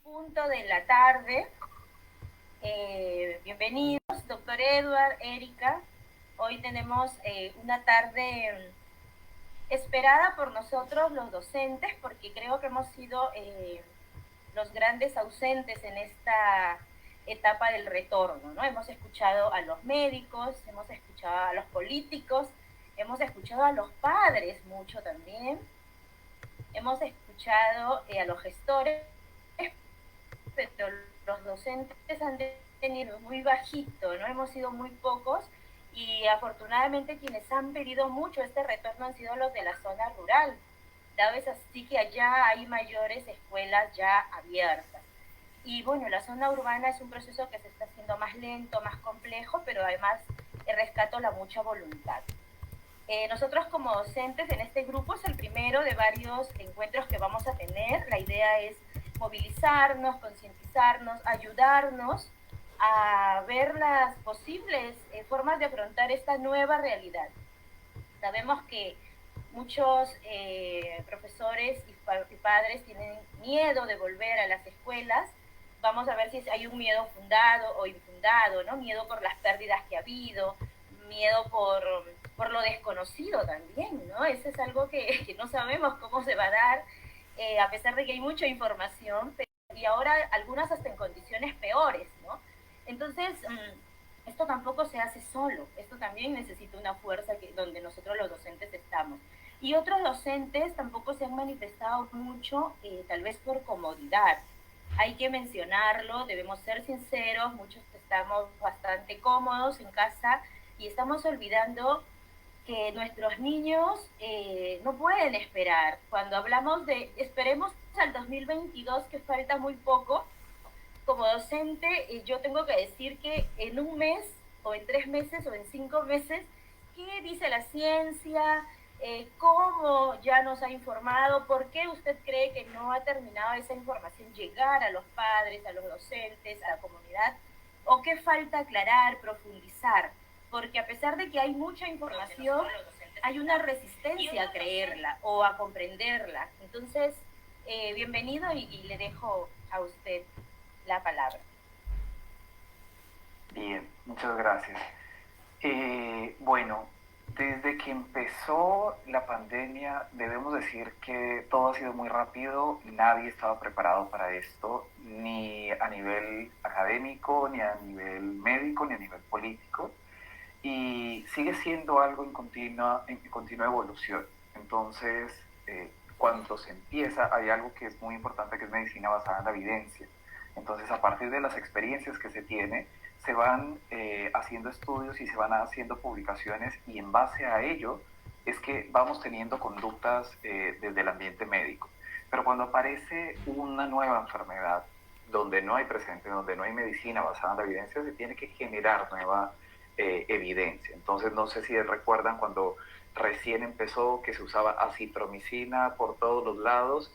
punto de la tarde. Bienvenidos, doctor Edward, Erika. Hoy tenemos una tarde esperada por nosotros los docentes, porque creo que hemos sido los grandes ausentes en esta etapa del retorno, ¿no? Hemos escuchado a los médicos, hemos escuchado a los políticos, hemos escuchado a los padres mucho también, hemos escuchado a los gestores, pero los docentes han tenido muy bajito, ¿no? Hemos sido muy pocos y afortunadamente quienes han pedido mucho este retorno han sido los de la zona rural. La vez así que allá hay mayores escuelas ya abiertas. Y bueno, la zona urbana es un proceso que se está haciendo más lento, más complejo, pero además rescato la mucha voluntad. Nosotros como docentes en este grupo es el primero de varios encuentros que vamos a tener. La idea es movilizarnos, concientizarnos, ayudarnos a ver las posibles formas de afrontar esta nueva realidad. Sabemos que muchos profesores y padres tienen miedo de volver a las escuelas. Vamos a ver si hay un miedo fundado o infundado, ¿no? Miedo por las pérdidas que ha habido, miedo por lo desconocido también, ¿no? Eso es algo que no sabemos cómo se va a dar, a pesar de que hay mucha información, y ahora algunas hasta en condiciones peores, ¿no? Entonces, esto tampoco se hace solo, esto también necesita una fuerza donde nosotros los docentes estamos. Y otros docentes tampoco se han manifestado mucho, tal vez por comodidad. Hay que mencionarlo, debemos ser sinceros, muchos estamos bastante cómodos en casa y estamos olvidando que nuestros niños no pueden esperar. Cuando hablamos de esperemos al 2022, que falta muy poco, como docente yo tengo que decir que en un mes o en 3 meses o en 5 meses, ¿qué dice la ciencia? ¿Cómo ya nos ha informado? ¿Por qué usted cree que no ha terminado esa información llegar a los padres, a los docentes, a la comunidad? ¿O qué falta aclarar, profundizar? Porque a pesar de que hay mucha información, hay una resistencia a creerla o a comprenderla. Entonces, bienvenido y le dejo a usted la palabra. Bien, muchas gracias. Bueno, desde que empezó la pandemia, debemos decir que todo ha sido muy rápido, nadie estaba preparado para esto, ni a nivel académico, ni a nivel médico, ni a nivel político, y sigue siendo algo en continua evolución. Entonces, cuando se empieza, hay algo que es muy importante, que es medicina basada en la evidencia. Entonces, a partir de las experiencias que se tiene, se van haciendo estudios y se van haciendo publicaciones, y en base a ello es que vamos teniendo conductas desde el ambiente médico. Pero cuando aparece una nueva enfermedad donde no hay presente, donde no hay medicina basada en la evidencia, se tiene que generar nueva evidencia. Entonces, no sé si recuerdan cuando recién empezó que se usaba acitromicina por todos los lados,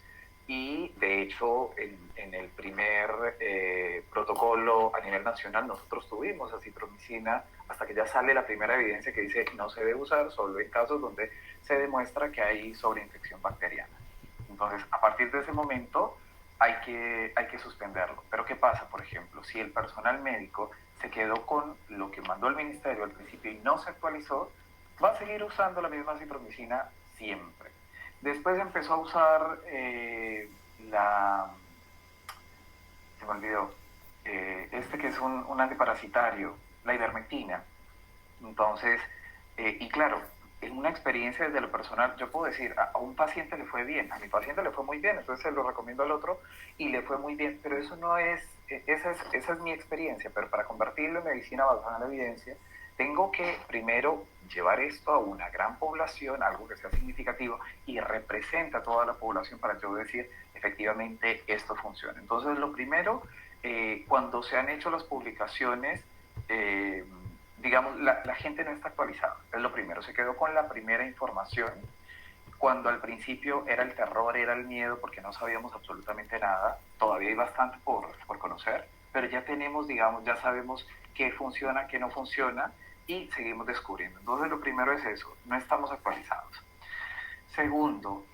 y de hecho en el primer protocolo a nivel nacional nosotros tuvimos acitromicina hasta que ya sale la primera evidencia que dice no se debe usar solo en casos donde se demuestra que hay sobreinfección bacteriana. Entonces, a partir de ese momento hay que suspenderlo. Pero ¿qué pasa, por ejemplo? Si el personal médico se quedó con lo que mandó el ministerio al principio y no se actualizó, va a seguir usando la misma citromicina siempre. Después empezó a usar se me olvidó, que es un antiparasitario, la ivermectina. Entonces, y claro, en una experiencia desde lo personal, yo puedo decir, a un paciente le fue bien, a mi paciente le fue muy bien, entonces se lo recomiendo al otro y le fue muy bien, pero eso no es, esa es mi experiencia, pero para convertirlo en medicina basada en la evidencia, tengo que primero llevar esto a una gran población, algo que sea significativo y representa a toda la población para yo decir, efectivamente, esto funciona. Entonces, lo primero, cuando se han hecho las publicaciones, digamos, la gente no está actualizada, es lo primero, se quedó con la primera información, cuando al principio era el terror, era el miedo, porque no sabíamos absolutamente nada, todavía hay bastante por conocer, pero ya tenemos, digamos, ya sabemos qué funciona, qué no funciona, y seguimos descubriendo. Entonces lo primero es eso, no estamos actualizados. Segundo,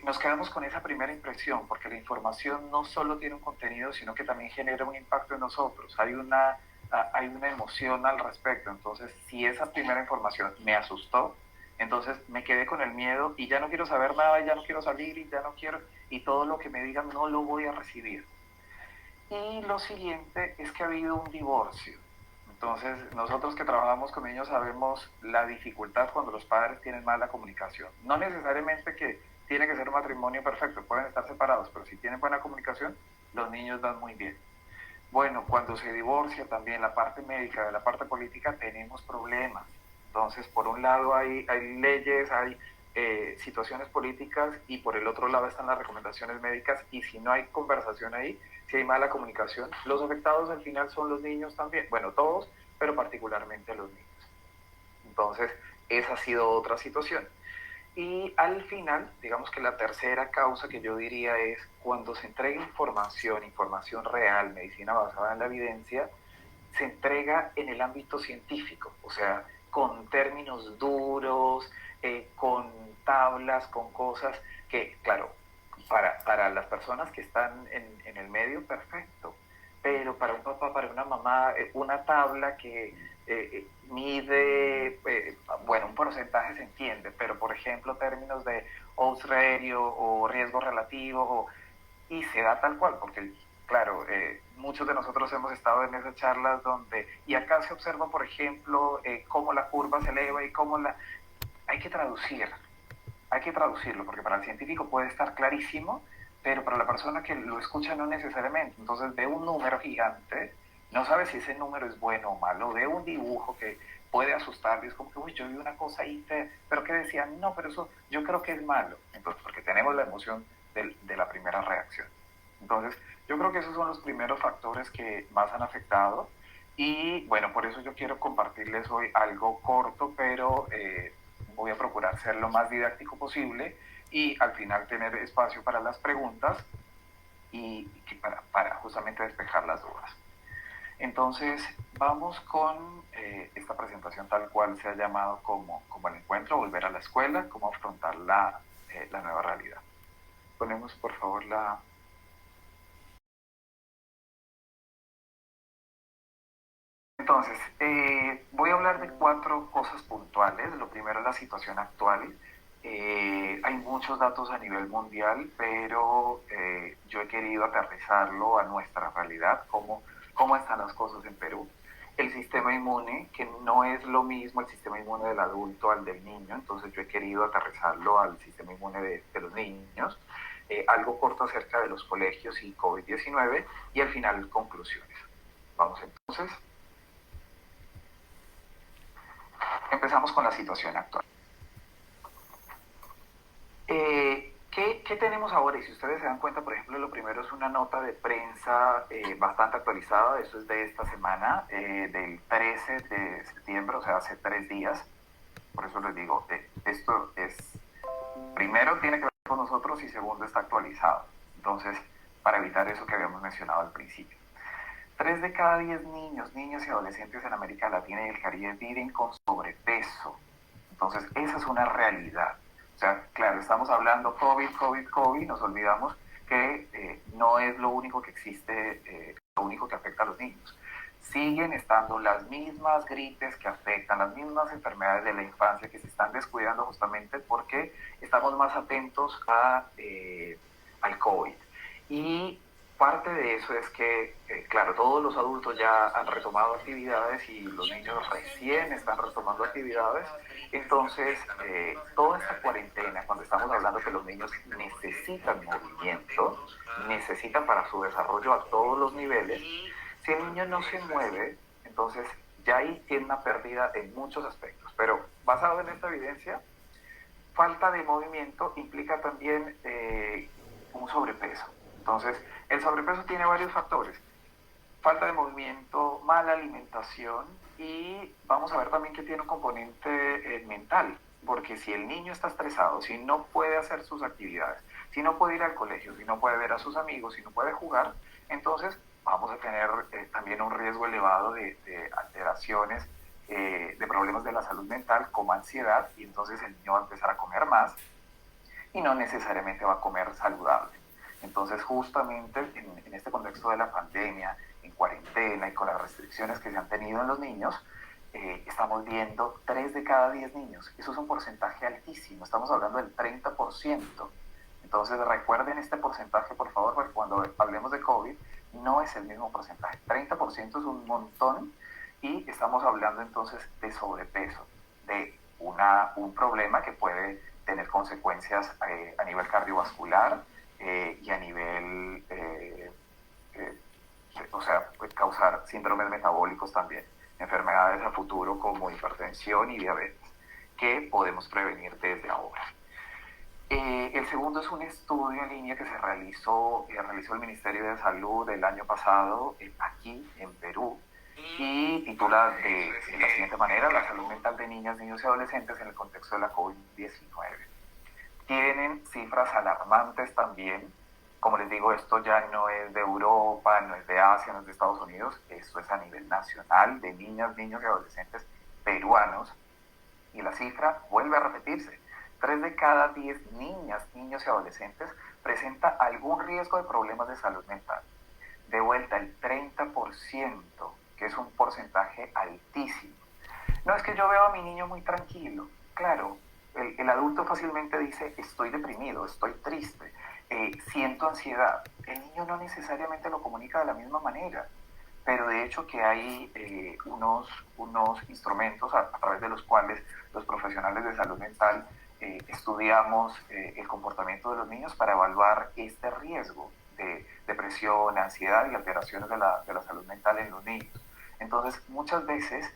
nos quedamos con esa primera impresión, porque la información no solo tiene un contenido, sino que también genera un impacto en nosotros. Hay una emoción al respecto. Entonces, si esa primera información me asustó, entonces me quedé con el miedo y ya no quiero saber nada, ya no quiero salir y ya no quiero, y todo lo que me digan no lo voy a recibir. Y lo siguiente es que ha habido un divorcio. Entonces, nosotros que trabajamos con niños sabemos la dificultad cuando los padres tienen mala comunicación. No necesariamente que tiene que ser un matrimonio perfecto, pueden estar separados, pero si tienen buena comunicación, los niños van muy bien. Bueno, cuando se divorcia también la parte médica de la parte política tenemos problemas. Entonces, por un lado hay leyes, hay situaciones políticas y por el otro lado están las recomendaciones médicas y si no hay conversación ahí, si hay mala comunicación, los afectados al final son los niños también, bueno, todos, pero particularmente los niños. Entonces, esa ha sido otra situación. Y al final, digamos que la tercera causa que yo diría es cuando se entrega información, información real, medicina basada en la evidencia, se entrega en el ámbito científico, o sea, con términos duros, con tablas, con cosas que, claro, para las personas que están en el medio, perfecto, pero para un papá, para una mamá, una tabla que mide, bueno, un porcentaje se entiende, pero por ejemplo, términos de odds ratio o riesgo relativo, y se da tal cual, porque claro, muchos de nosotros hemos estado en esas charlas donde, y acá se observa, por ejemplo, cómo la curva se eleva y cómo la... Hay que traducir, hay que traducirlo, porque para el científico puede estar clarísimo, pero para la persona que lo escucha no necesariamente. Entonces ve un número gigante, no sabe si ese número es bueno o malo, ve un dibujo que puede asustarle, es como que, uy, yo vi una cosa ahí, pero que decían, no, pero eso yo creo que es malo. Entonces, porque tenemos la emoción de la primera reacción. Entonces, yo creo que esos son los primeros factores que más han afectado. Y bueno, por eso yo quiero compartirles hoy algo corto, pero voy a procurar ser lo más didáctico posible y al final tener espacio para las preguntas y para justamente despejar las dudas. Entonces, vamos con esta presentación tal cual se ha llamado como el encuentro, volver a la escuela, cómo afrontar la nueva realidad. Ponemos por favor la... Entonces, voy a hablar de 4 cosas puntuales. Lo primero es la situación actual. Hay muchos datos a nivel mundial, pero yo he querido aterrizarlo a nuestra realidad, cómo están las cosas en Perú. El sistema inmune, que no es lo mismo el sistema inmune del adulto al del niño, entonces yo he querido aterrizarlo al sistema inmune de los niños. Algo corto acerca de los colegios y COVID-19 y al final conclusiones. Vamos entonces. Empezamos con la situación actual. ¿Qué tenemos ahora? Y si ustedes se dan cuenta, por ejemplo, lo primero es una nota de prensa bastante actualizada, eso es de esta semana, del 13 de septiembre, o sea, hace 3 días. Por eso les digo, esto es, primero tiene que ver con nosotros y segundo está actualizado. Entonces, para evitar eso que habíamos mencionado al principio. 3 de cada 10 niños, niñas y adolescentes en América Latina y el Caribe viven con sobrepeso. Entonces, esa es una realidad. O sea, claro, estamos hablando COVID, nos olvidamos que no es lo único que existe, lo único que afecta a los niños. Siguen estando las mismas gripes que afectan, las mismas enfermedades de la infancia que se están descuidando justamente porque estamos más atentos al COVID. Y parte de eso es que, claro, todos los adultos ya han retomado actividades y los niños recién están retomando actividades. Entonces, toda esta cuarentena, cuando estamos hablando que los niños necesitan movimiento, necesitan para su desarrollo a todos los niveles, si el niño no se mueve, entonces ya ahí tiene una pérdida en muchos aspectos. Pero basado en esta evidencia, falta de movimiento implica también un sobrepeso. Entonces, el sobrepeso tiene varios factores. Falta de movimiento, mala alimentación y vamos a ver también que tiene un componente mental, porque si el niño está estresado, si no puede hacer sus actividades, si no puede ir al colegio, si no puede ver a sus amigos, si no puede jugar, entonces vamos a tener también un riesgo elevado de alteraciones, de problemas de la salud mental como ansiedad y entonces el niño va a empezar a comer más y no necesariamente va a comer saludable. Entonces, justamente en este contexto de la pandemia, en cuarentena y con las restricciones que se han tenido en los niños, estamos viendo 3 de cada 10 niños. Eso es un porcentaje altísimo, estamos hablando del 30%. Entonces, recuerden este porcentaje, por favor, porque cuando hablemos de COVID, no es el mismo porcentaje. 30% es un montón y estamos hablando entonces de sobrepeso, de un problema que puede tener consecuencias a nivel cardiovascular y a nivel, eh, o sea, puede causar síndromes metabólicos también, enfermedades a futuro como hipertensión y diabetes, que podemos prevenir desde ahora. El segundo es un estudio en línea que realizó el Ministerio de Salud el año pasado aquí en Perú y titula de la siguiente manera: la salud mental de niñas, niños y adolescentes en el contexto de la COVID-19. Tienen cifras alarmantes también. Como les digo, esto ya no es de Europa, no es de Asia, no es de Estados Unidos, esto es a nivel nacional de niñas, niños y adolescentes peruanos. Y la cifra vuelve a repetirse: 3 de cada 10 niñas, niños y adolescentes presenta algún riesgo de problemas de salud mental. De vuelta, el 30%, que es un porcentaje altísimo. No es que yo veo a mi niño muy tranquilo. Claro, el adulto fácilmente dice: estoy deprimido, estoy triste, siento ansiedad. El niño no necesariamente lo comunica de la misma manera, pero de hecho que hay unos instrumentos a través de los cuales los profesionales de salud mental estudiamos el comportamiento de los niños para evaluar este riesgo de depresión, ansiedad y alteraciones de la salud mental en los niños. Entonces, muchas veces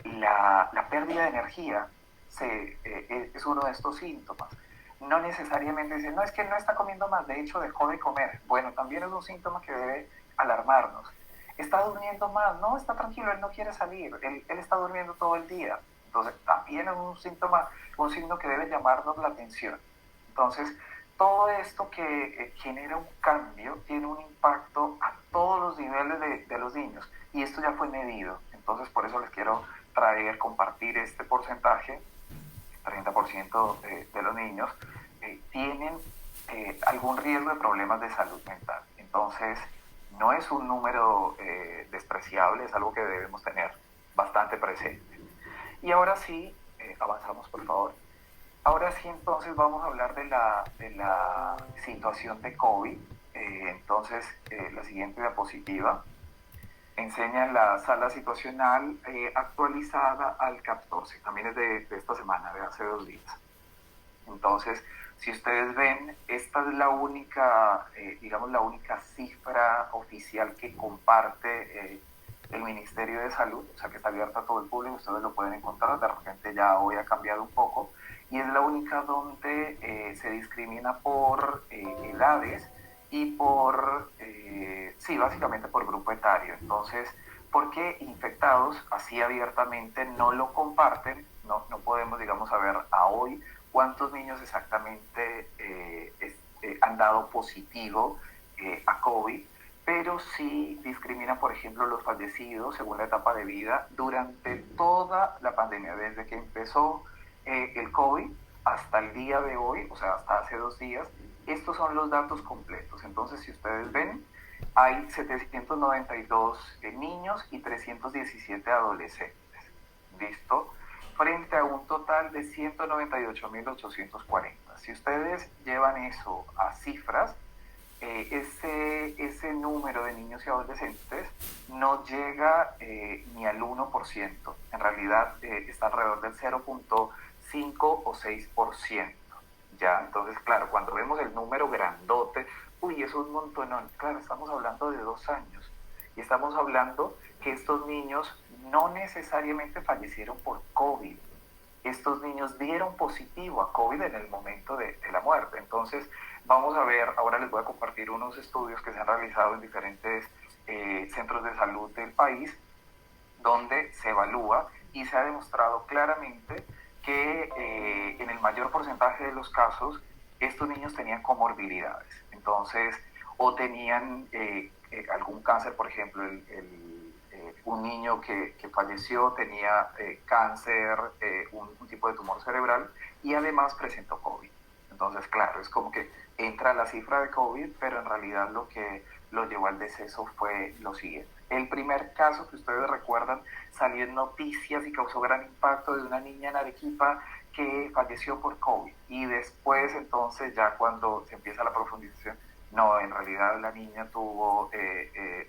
la pérdida de energía es uno de estos síntomas. No necesariamente dicen: no, es que no está comiendo más, de hecho dejó de comer. Bueno, también es un síntoma que debe alarmarnos. Está durmiendo más, no, está tranquilo, él no quiere salir, él está durmiendo todo el día. Entonces, también es un síntoma, un signo que debe llamarnos la atención. Entonces, todo esto que genera un cambio tiene un impacto a todos los niveles de los niños, y esto ya fue medido. Entonces, por eso les quiero compartir este porcentaje: 30% de los niños tienen algún riesgo de problemas de salud mental. Entonces, no es un número despreciable, es algo que debemos tener bastante presente. Y ahora sí, avanzamos por favor. Ahora sí, entonces vamos a hablar de la situación de COVID. Entonces, la siguiente diapositiva enseña la sala situacional actualizada al 14, también es de esta semana, de hace 2 días. Entonces, si ustedes ven, esta es la única, digamos, la única cifra oficial que comparte el Ministerio de Salud, o sea, que está abierta a todo el público, ustedes lo pueden encontrar. De repente ya hoy ha cambiado un poco, y es la única donde se discrimina por edades y sí, básicamente por grupo etario. Entonces, porque infectados así abiertamente no lo comparten, no podemos, digamos, saber a hoy cuántos niños exactamente han dado positivo a COVID, pero sí discrimina, por ejemplo, los fallecidos según la etapa de vida durante toda la pandemia, desde que empezó el COVID hasta el día de hoy, o sea, hasta hace 2 días. Estos son los datos completos. Entonces, si ustedes ven, hay 792 niños y 317 adolescentes. ¿Listo? Frente a un total de 198.840. Si ustedes llevan eso a cifras, ese número de niños y adolescentes no llega ni al 1%. En realidad está alrededor del 0.5 o 6%. Ya, entonces, claro, cuando vemos el número grandote, uy, eso es un montón. Claro, estamos hablando de 2 años. Y estamos hablando que estos niños no necesariamente fallecieron por COVID. Estos niños dieron positivo a COVID en el momento de la muerte. Entonces, vamos a ver, ahora les voy a compartir unos estudios que se han realizado en diferentes centros de salud del país, donde se evalúa y se ha demostrado claramente que en el mayor porcentaje de los casos estos niños tenían comorbilidades. Entonces, o tenían algún cáncer, por ejemplo, un niño que falleció tenía cáncer, un tipo de tumor cerebral, y además presentó COVID. Entonces, Entonces, claro, es como que entra la cifra de COVID, pero en realidad lo que lo llevó al deceso fue lo siguiente. El primer caso que ustedes recuerdan salió en noticias y causó gran impacto de una niña en Arequipa que falleció por COVID. Y después, entonces, ya cuando se empieza la profundización, no, en realidad la niña tuvo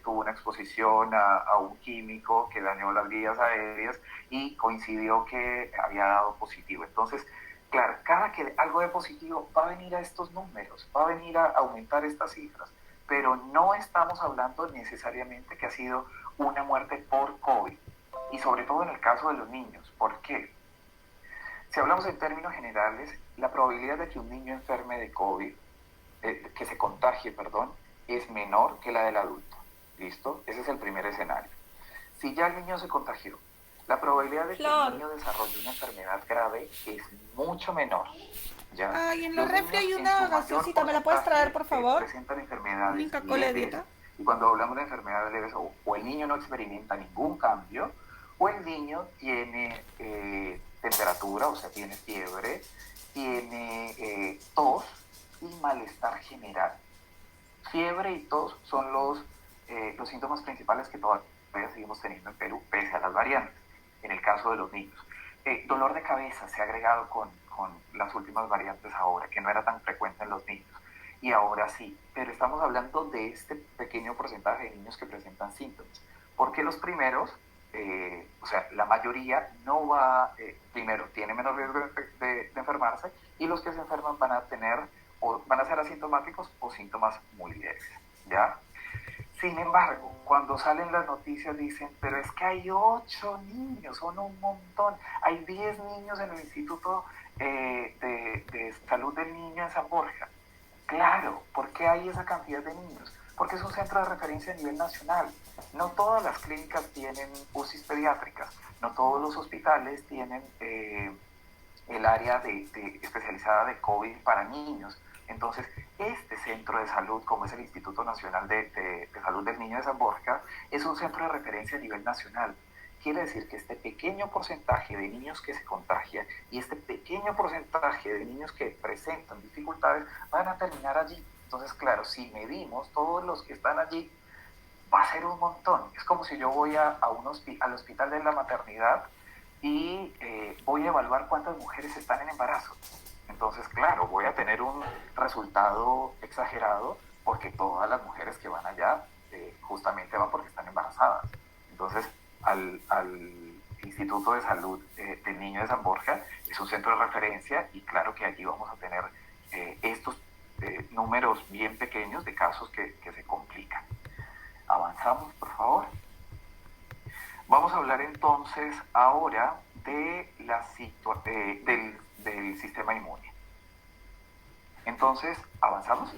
una exposición a un químico que dañó las vías aéreas y coincidió que había dado positivo. Entonces, claro, cada que algo de positivo va a venir a estos números, va a venir a aumentar estas cifras, pero no estamos hablando necesariamente que ha sido una muerte por COVID. Y sobre todo en el caso de los niños. ¿Por qué? Si hablamos en términos generales, la probabilidad de que un niño enferme de COVID, que se contagie, perdón, es menor que la del adulto. ¿Listo? Ese es el primer escenario. Si ya el niño se contagió, la probabilidad de que el Flor. niño desarrolle una enfermedad grave es mucho menor. ¿Ya? Ay, en la Los refri niños hay en su una mayor gaseosita, ¿me la puedes traer, porcentaje por favor? presentan Un enfermedades Inca-Cola de leves, dieta. y cuando hablamos de enfermedades leves, o el niño no experimenta ningún cambio, o el niño tiene temperatura, o sea, tiene fiebre, tiene tos y malestar general. Fiebre y tos son los síntomas principales que todavía seguimos teniendo en Perú, pese a las variantes, en el caso de los niños. Dolor de cabeza se ha agregado con las últimas variantes ahora, que no era tan frecuente en los niños. Y ahora sí, pero estamos hablando de este pequeño porcentaje de niños que presentan síntomas. Porque los primeros, o sea, la mayoría no va, primero, tiene menos riesgo de enfermarse, y los que se enferman van a tener, o van a ser asintomáticos o síntomas muy leves, ¿ya? Sin embargo, cuando salen las noticias dicen, pero es que hay 8 niños, son un montón. Hay 10 niños en el Instituto de Salud del Niño en San Borja. Claro, ¿por qué hay esa cantidad de niños? Porque es un centro de referencia a nivel nacional. No todas las clínicas tienen UCIs pediátricas, no todos los hospitales tienen el área especializada de COVID para niños. Entonces, este centro de salud, como es el Instituto Nacional de Salud del Niño de San Borja, es un centro de referencia a nivel nacional. Quiere decir que este pequeño porcentaje de niños que se contagian y este pequeño porcentaje de niños que presentan dificultades van a terminar allí. Entonces, claro, si medimos todos los que están allí, va a ser un montón. Es como si yo voy al hospital de la maternidad y voy a evaluar cuántas mujeres están en embarazo. Entonces, claro, voy a tener un resultado exagerado porque todas las mujeres que van allá justamente van porque están embarazadas. Entonces, al Instituto de Salud del Niño de San Borja es un centro de referencia, y claro que allí vamos a tener estos números bien pequeños de casos que se complican. Avanzamos, por favor. Vamos a hablar entonces ahora de del sistema inmune. Entonces, ¿avanzamos?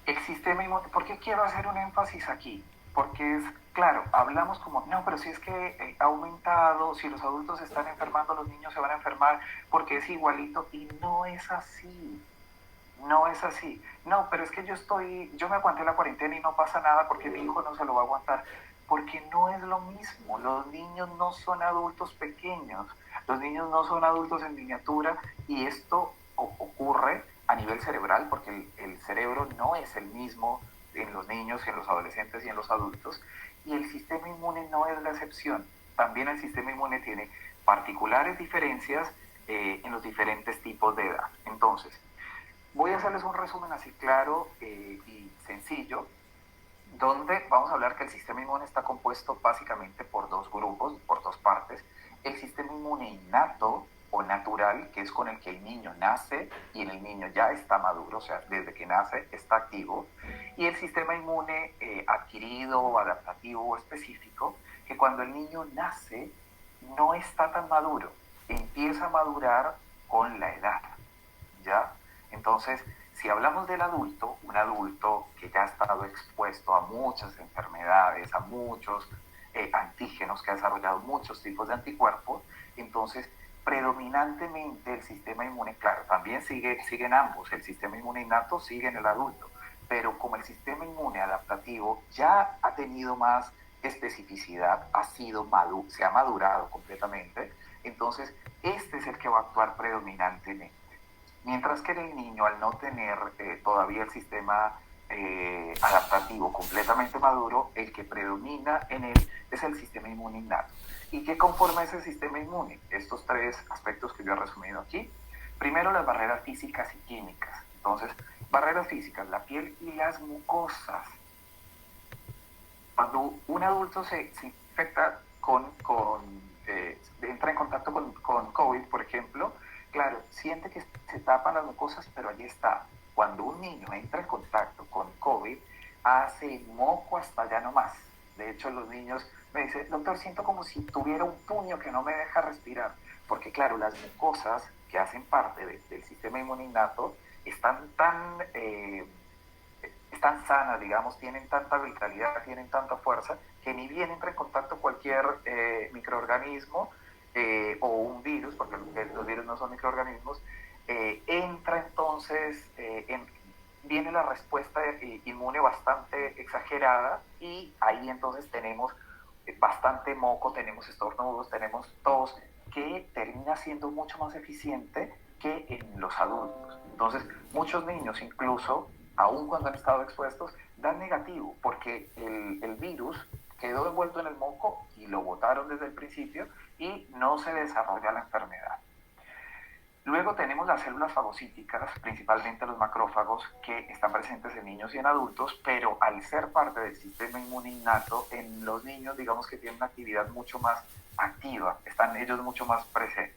El sistema inmune, ¿por qué quiero hacer un énfasis aquí? Porque es, claro, hablamos como, no, pero si es que ha aumentado, si los adultos se están enfermando, los niños se van a enfermar porque es igualito, y no es así. No es así. No, pero es que yo me aguanté la cuarentena y no pasa nada porque mi hijo no se lo va a aguantar. Porque no es lo mismo. Los niños no son adultos pequeños. Los niños no son adultos en miniatura, y esto ocurre a nivel cerebral porque el cerebro no es el mismo en los niños, en los adolescentes y en los adultos. Y el sistema inmune no es la excepción. También el sistema inmune tiene particulares diferencias en los diferentes tipos de edad. Entonces, voy a hacerles un resumen así claro y sencillo, donde vamos a hablar que el sistema inmune está compuesto básicamente por dos grupos, por dos partes. El sistema inmune innato o natural, que es con el que el niño nace y el niño ya está maduro, o sea, desde que nace está activo. Y el sistema inmune adquirido o adaptativo o específico, que cuando el niño nace no está tan maduro, empieza a madurar con la edad, ¿ya? Entonces, si hablamos del adulto, un adulto que ya ha estado expuesto a muchas enfermedades, a muchos antígenos, que ha desarrollado muchos tipos de anticuerpos, entonces predominantemente el sistema inmune, claro, también siguen ambos, el sistema inmune innato sigue en el adulto, pero como el sistema inmune adaptativo ya ha tenido más especificidad, se ha madurado completamente, entonces este es el que va a actuar predominantemente. Mientras que en el niño, al no tener todavía el sistema adaptativo completamente maduro, el que predomina en él es el sistema inmune innato. ¿Y qué conforma ese sistema inmune? Estos tres aspectos que yo he resumido aquí. Primero, las barreras físicas y químicas. Entonces, barreras físicas, la piel y las mucosas. Cuando un adulto se infecta entra en contacto con COVID, por ejemplo, claro, siente que se tapan las mucosas, pero allí está. Cuando un niño entra en contacto con COVID, hace moco hasta ya no más. De hecho, los niños me dicen, doctor, siento como si tuviera un puño que no me deja respirar. Porque claro, las mucosas que hacen parte del sistema inmune innato están sanas, digamos, tienen tanta vitalidad, tienen tanta fuerza, que ni bien entra en contacto cualquier microorganismo o un virus, porque los virus no son microorganismos, entra entonces, viene la respuesta inmune bastante exagerada y ahí entonces tenemos bastante moco, tenemos estornudos, tenemos tos, que termina siendo mucho más eficiente que en los adultos. Entonces, muchos niños incluso, aun cuando han estado expuestos, dan negativo, porque el virus quedó envuelto en el moco y lo botaron desde el principio y no se desarrolla la enfermedad. Luego tenemos las células fagocíticas, principalmente los macrófagos, que están presentes en niños y en adultos, pero al ser parte del sistema inmune innato, en los niños digamos que tienen una actividad mucho más activa, están ellos mucho más presentes.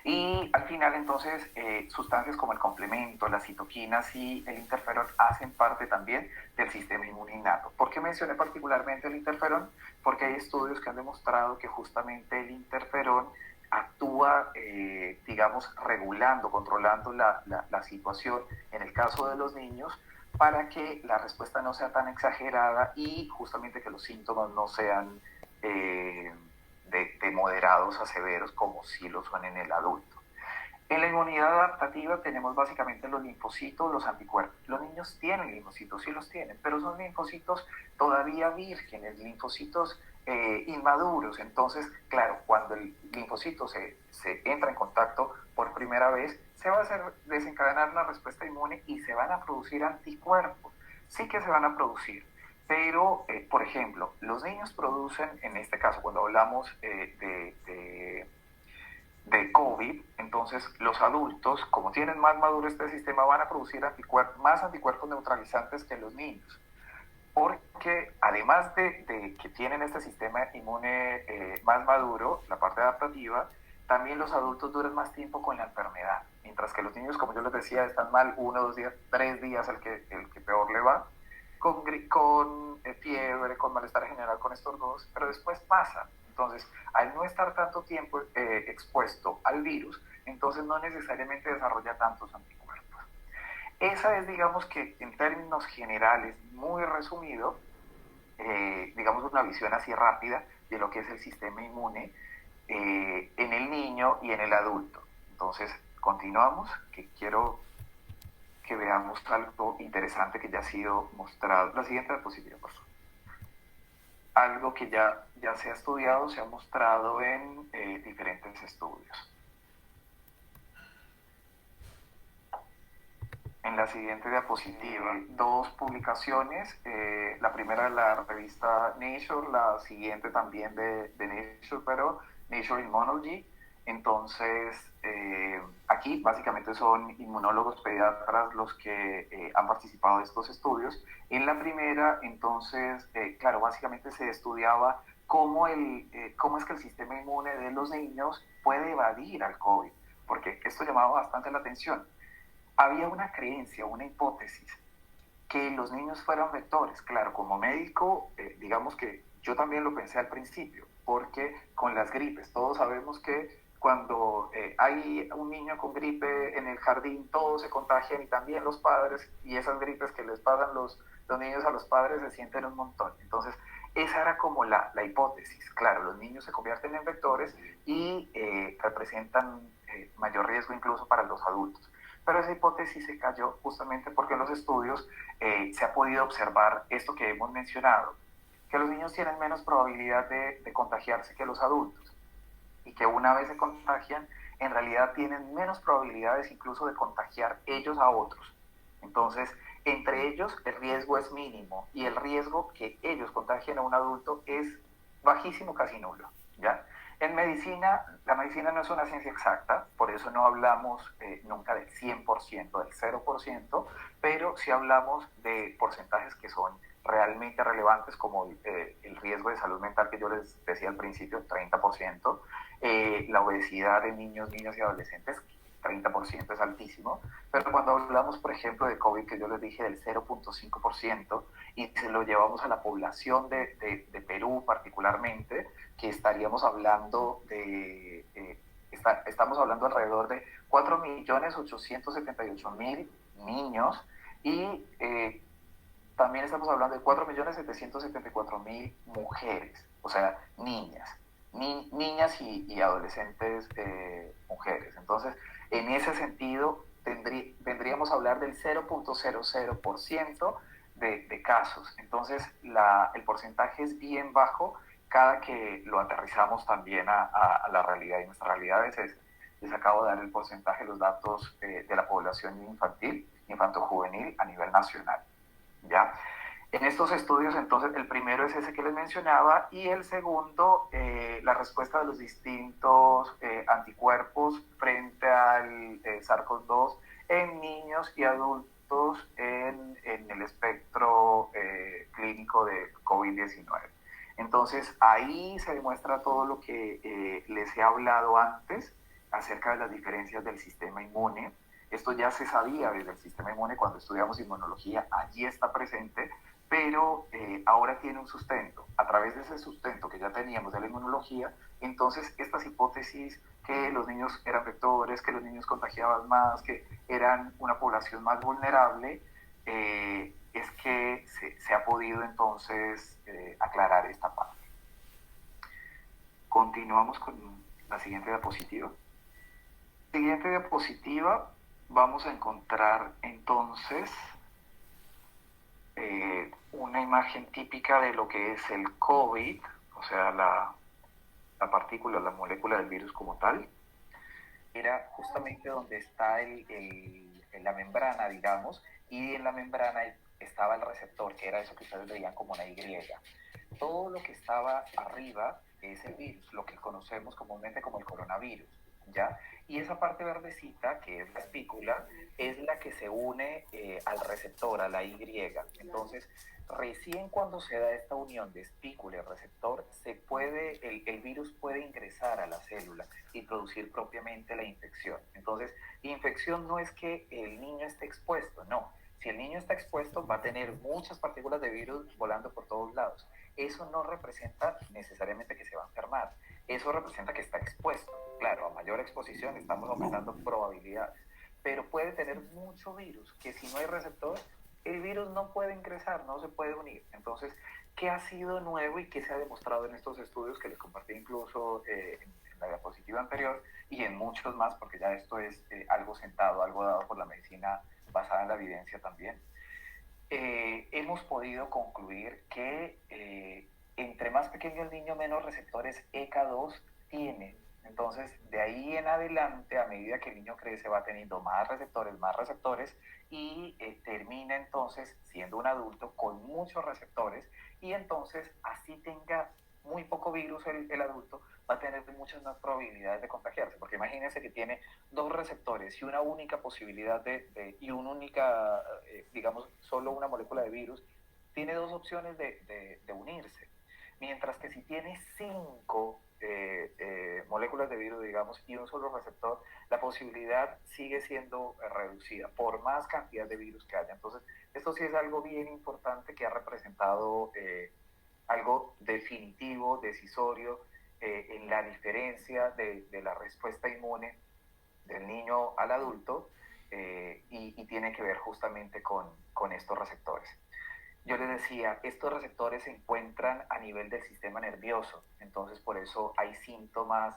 Y al final entonces sustancias como el complemento, las citoquinas y el interferón hacen parte también del sistema inmune innato. ¿Por qué mencioné particularmente el interferón? Porque hay estudios que han demostrado que justamente el interferón actúa, digamos, regulando, controlando la situación en el caso de los niños para que la respuesta no sea tan exagerada y justamente que los síntomas no sean de moderados a severos como si lo son en el adulto. En la inmunidad adaptativa tenemos básicamente los linfocitos, los anticuerpos. Los niños tienen linfocitos, sí los tienen, pero son linfocitos todavía vírgenes, linfocitos inmaduros. Entonces, claro, cuando el linfocito se entra en contacto por primera vez, se va a desencadenar una respuesta inmune y se van a producir anticuerpos. Sí que se van a producir, pero, por ejemplo, los niños producen, en este caso, cuando hablamos de COVID, entonces los adultos, como tienen más maduro este sistema, van a producir más anticuerpos neutralizantes que los niños. Porque además de que tienen este sistema inmune más maduro, la parte adaptativa, también los adultos duran más tiempo con la enfermedad. Mientras que los niños, como yo les decía, están mal 1, 2 días, 3 días el que peor le va, con fiebre, con malestar general, con estornudos, pero después pasa. Entonces, al no estar tanto tiempo expuesto al virus, entonces no necesariamente desarrolla tantos anticuerpos. Esa es, digamos que en términos generales, muy resumido, digamos una visión así rápida de lo que es el sistema inmune en el niño y en el adulto. Entonces, continuamos, que quiero que veamos algo interesante que ya ha sido mostrado. La siguiente diapositiva, por favor. Algo que ya se ha estudiado, se ha mostrado en diferentes estudios. En la siguiente diapositiva, 2 publicaciones, la primera de la revista Nature, la siguiente también de Nature, pero Nature Immunology. Entonces, aquí básicamente son inmunólogos pediatras los que han participado de estos estudios. En la primera, entonces, claro, básicamente se estudiaba cómo es que el sistema inmune de los niños puede evadir al COVID, porque esto llamaba bastante la atención. Había una creencia, una hipótesis, que los niños fueran vectores. Claro, como médico, digamos que yo también lo pensé al principio, porque con las gripes, todos sabemos que cuando hay un niño con gripe en el jardín, todos se contagian y también los padres, y esas gripes que les pasan los niños a los padres se sienten un montón. Entonces, esa era como la hipótesis. Claro, los niños se convierten en vectores y representan mayor riesgo incluso para los adultos. Pero esa hipótesis se cayó justamente porque en los estudios se ha podido observar esto que hemos mencionado, que los niños tienen menos probabilidad de contagiarse que los adultos y que una vez se contagian, en realidad tienen menos probabilidades incluso de contagiar ellos a otros. Entonces, entre ellos el riesgo es mínimo y el riesgo que ellos contagien a un adulto es bajísimo, casi nulo, ¿ya? En medicina, la medicina no es una ciencia exacta, por eso no hablamos nunca del 100%, del 0%, pero sí hablamos de porcentajes que son realmente relevantes, como el riesgo de salud mental que yo les decía al principio, 30%, la obesidad en niños, niñas y adolescentes, 30% es altísimo, pero cuando hablamos, por ejemplo, de COVID, que yo les dije del 0.5%, y se lo llevamos a la población de Perú particularmente, que estaríamos hablando estamos hablando alrededor de 4.878.000 niños y también estamos hablando de 4.774.000 mujeres, o sea, niñas, niñas y adolescentes mujeres. Entonces, en ese sentido, vendríamos a hablar del 0.00% de casos. Entonces, el porcentaje es bien bajo cada que lo aterrizamos también a la realidad. Y nuestra realidad es esa. Les acabo de dar el porcentaje, los datos de la población infantil, infanto-juvenil a nivel nacional. ¿Ya? En estos estudios, entonces, el primero es ese que les mencionaba y el segundo, la respuesta de los distintos anticuerpos frente al SARS-CoV-2 en niños y adultos en el espectro clínico de COVID-19. Entonces, ahí se demuestra todo lo que les he hablado antes acerca de las diferencias del sistema inmune. Esto ya se sabía desde el sistema inmune cuando estudiamos inmunología, allí está presente, pero ahora tiene un sustento. A través de ese sustento que ya teníamos de la inmunología, entonces estas hipótesis que los niños eran vectores, que los niños contagiaban más, que eran una población más vulnerable, es que se ha podido entonces aclarar esta parte. Continuamos con la siguiente diapositiva. Siguiente diapositiva, vamos a encontrar entonces una imagen típica de lo que es el COVID, o sea, la partícula, la molécula del virus como tal. Era justamente donde está la membrana, digamos, y en la membrana estaba el receptor, que era eso que ustedes veían como una Y. Todo lo que estaba arriba es el virus, lo que conocemos comúnmente como el coronavirus, ¿ya? Y esa parte verdecita, que es la espícula, es la que se une al receptor, a la Y. Entonces, recién cuando se da esta unión de espícula y receptor, el virus puede ingresar a la célula y producir propiamente la infección. Entonces, infección no es que el niño esté expuesto, no. Si el niño está expuesto, va a tener muchas partículas de virus volando por todos lados. Eso no representa necesariamente que se va a enfermar. Eso representa que está expuesto. Claro, a mayor exposición estamos aumentando probabilidades. Pero puede tener mucho virus, que si no hay receptor, el virus no puede ingresar, no se puede unir. Entonces, ¿qué ha sido nuevo y qué se ha demostrado en estos estudios que les compartí incluso en la diapositiva anterior y en muchos más, porque ya esto es algo sentado, algo dado por la medicina basada en la evidencia también? Hemos podido concluir que entre más pequeño el niño, menos receptores ECA2 tiene. Entonces, de ahí en adelante, a medida que el niño crece, va teniendo más receptores, y termina entonces siendo un adulto con muchos receptores, y entonces, así tenga muy poco virus el adulto, va a tener muchas más probabilidades de contagiarse, porque imagínense que tiene dos receptores y una única posibilidad y una única, digamos, solo una molécula de virus, tiene dos opciones de unirse. Mientras que si tiene cinco moléculas de virus, digamos, y un solo receptor, la posibilidad sigue siendo reducida por más cantidad de virus que haya. Entonces, esto sí es algo bien importante que ha representado algo definitivo, decisorio, en la diferencia de la respuesta inmune del niño al adulto, y tiene que ver justamente con estos receptores. Yo les decía, estos receptores se encuentran a nivel del sistema nervioso, entonces por eso hay síntomas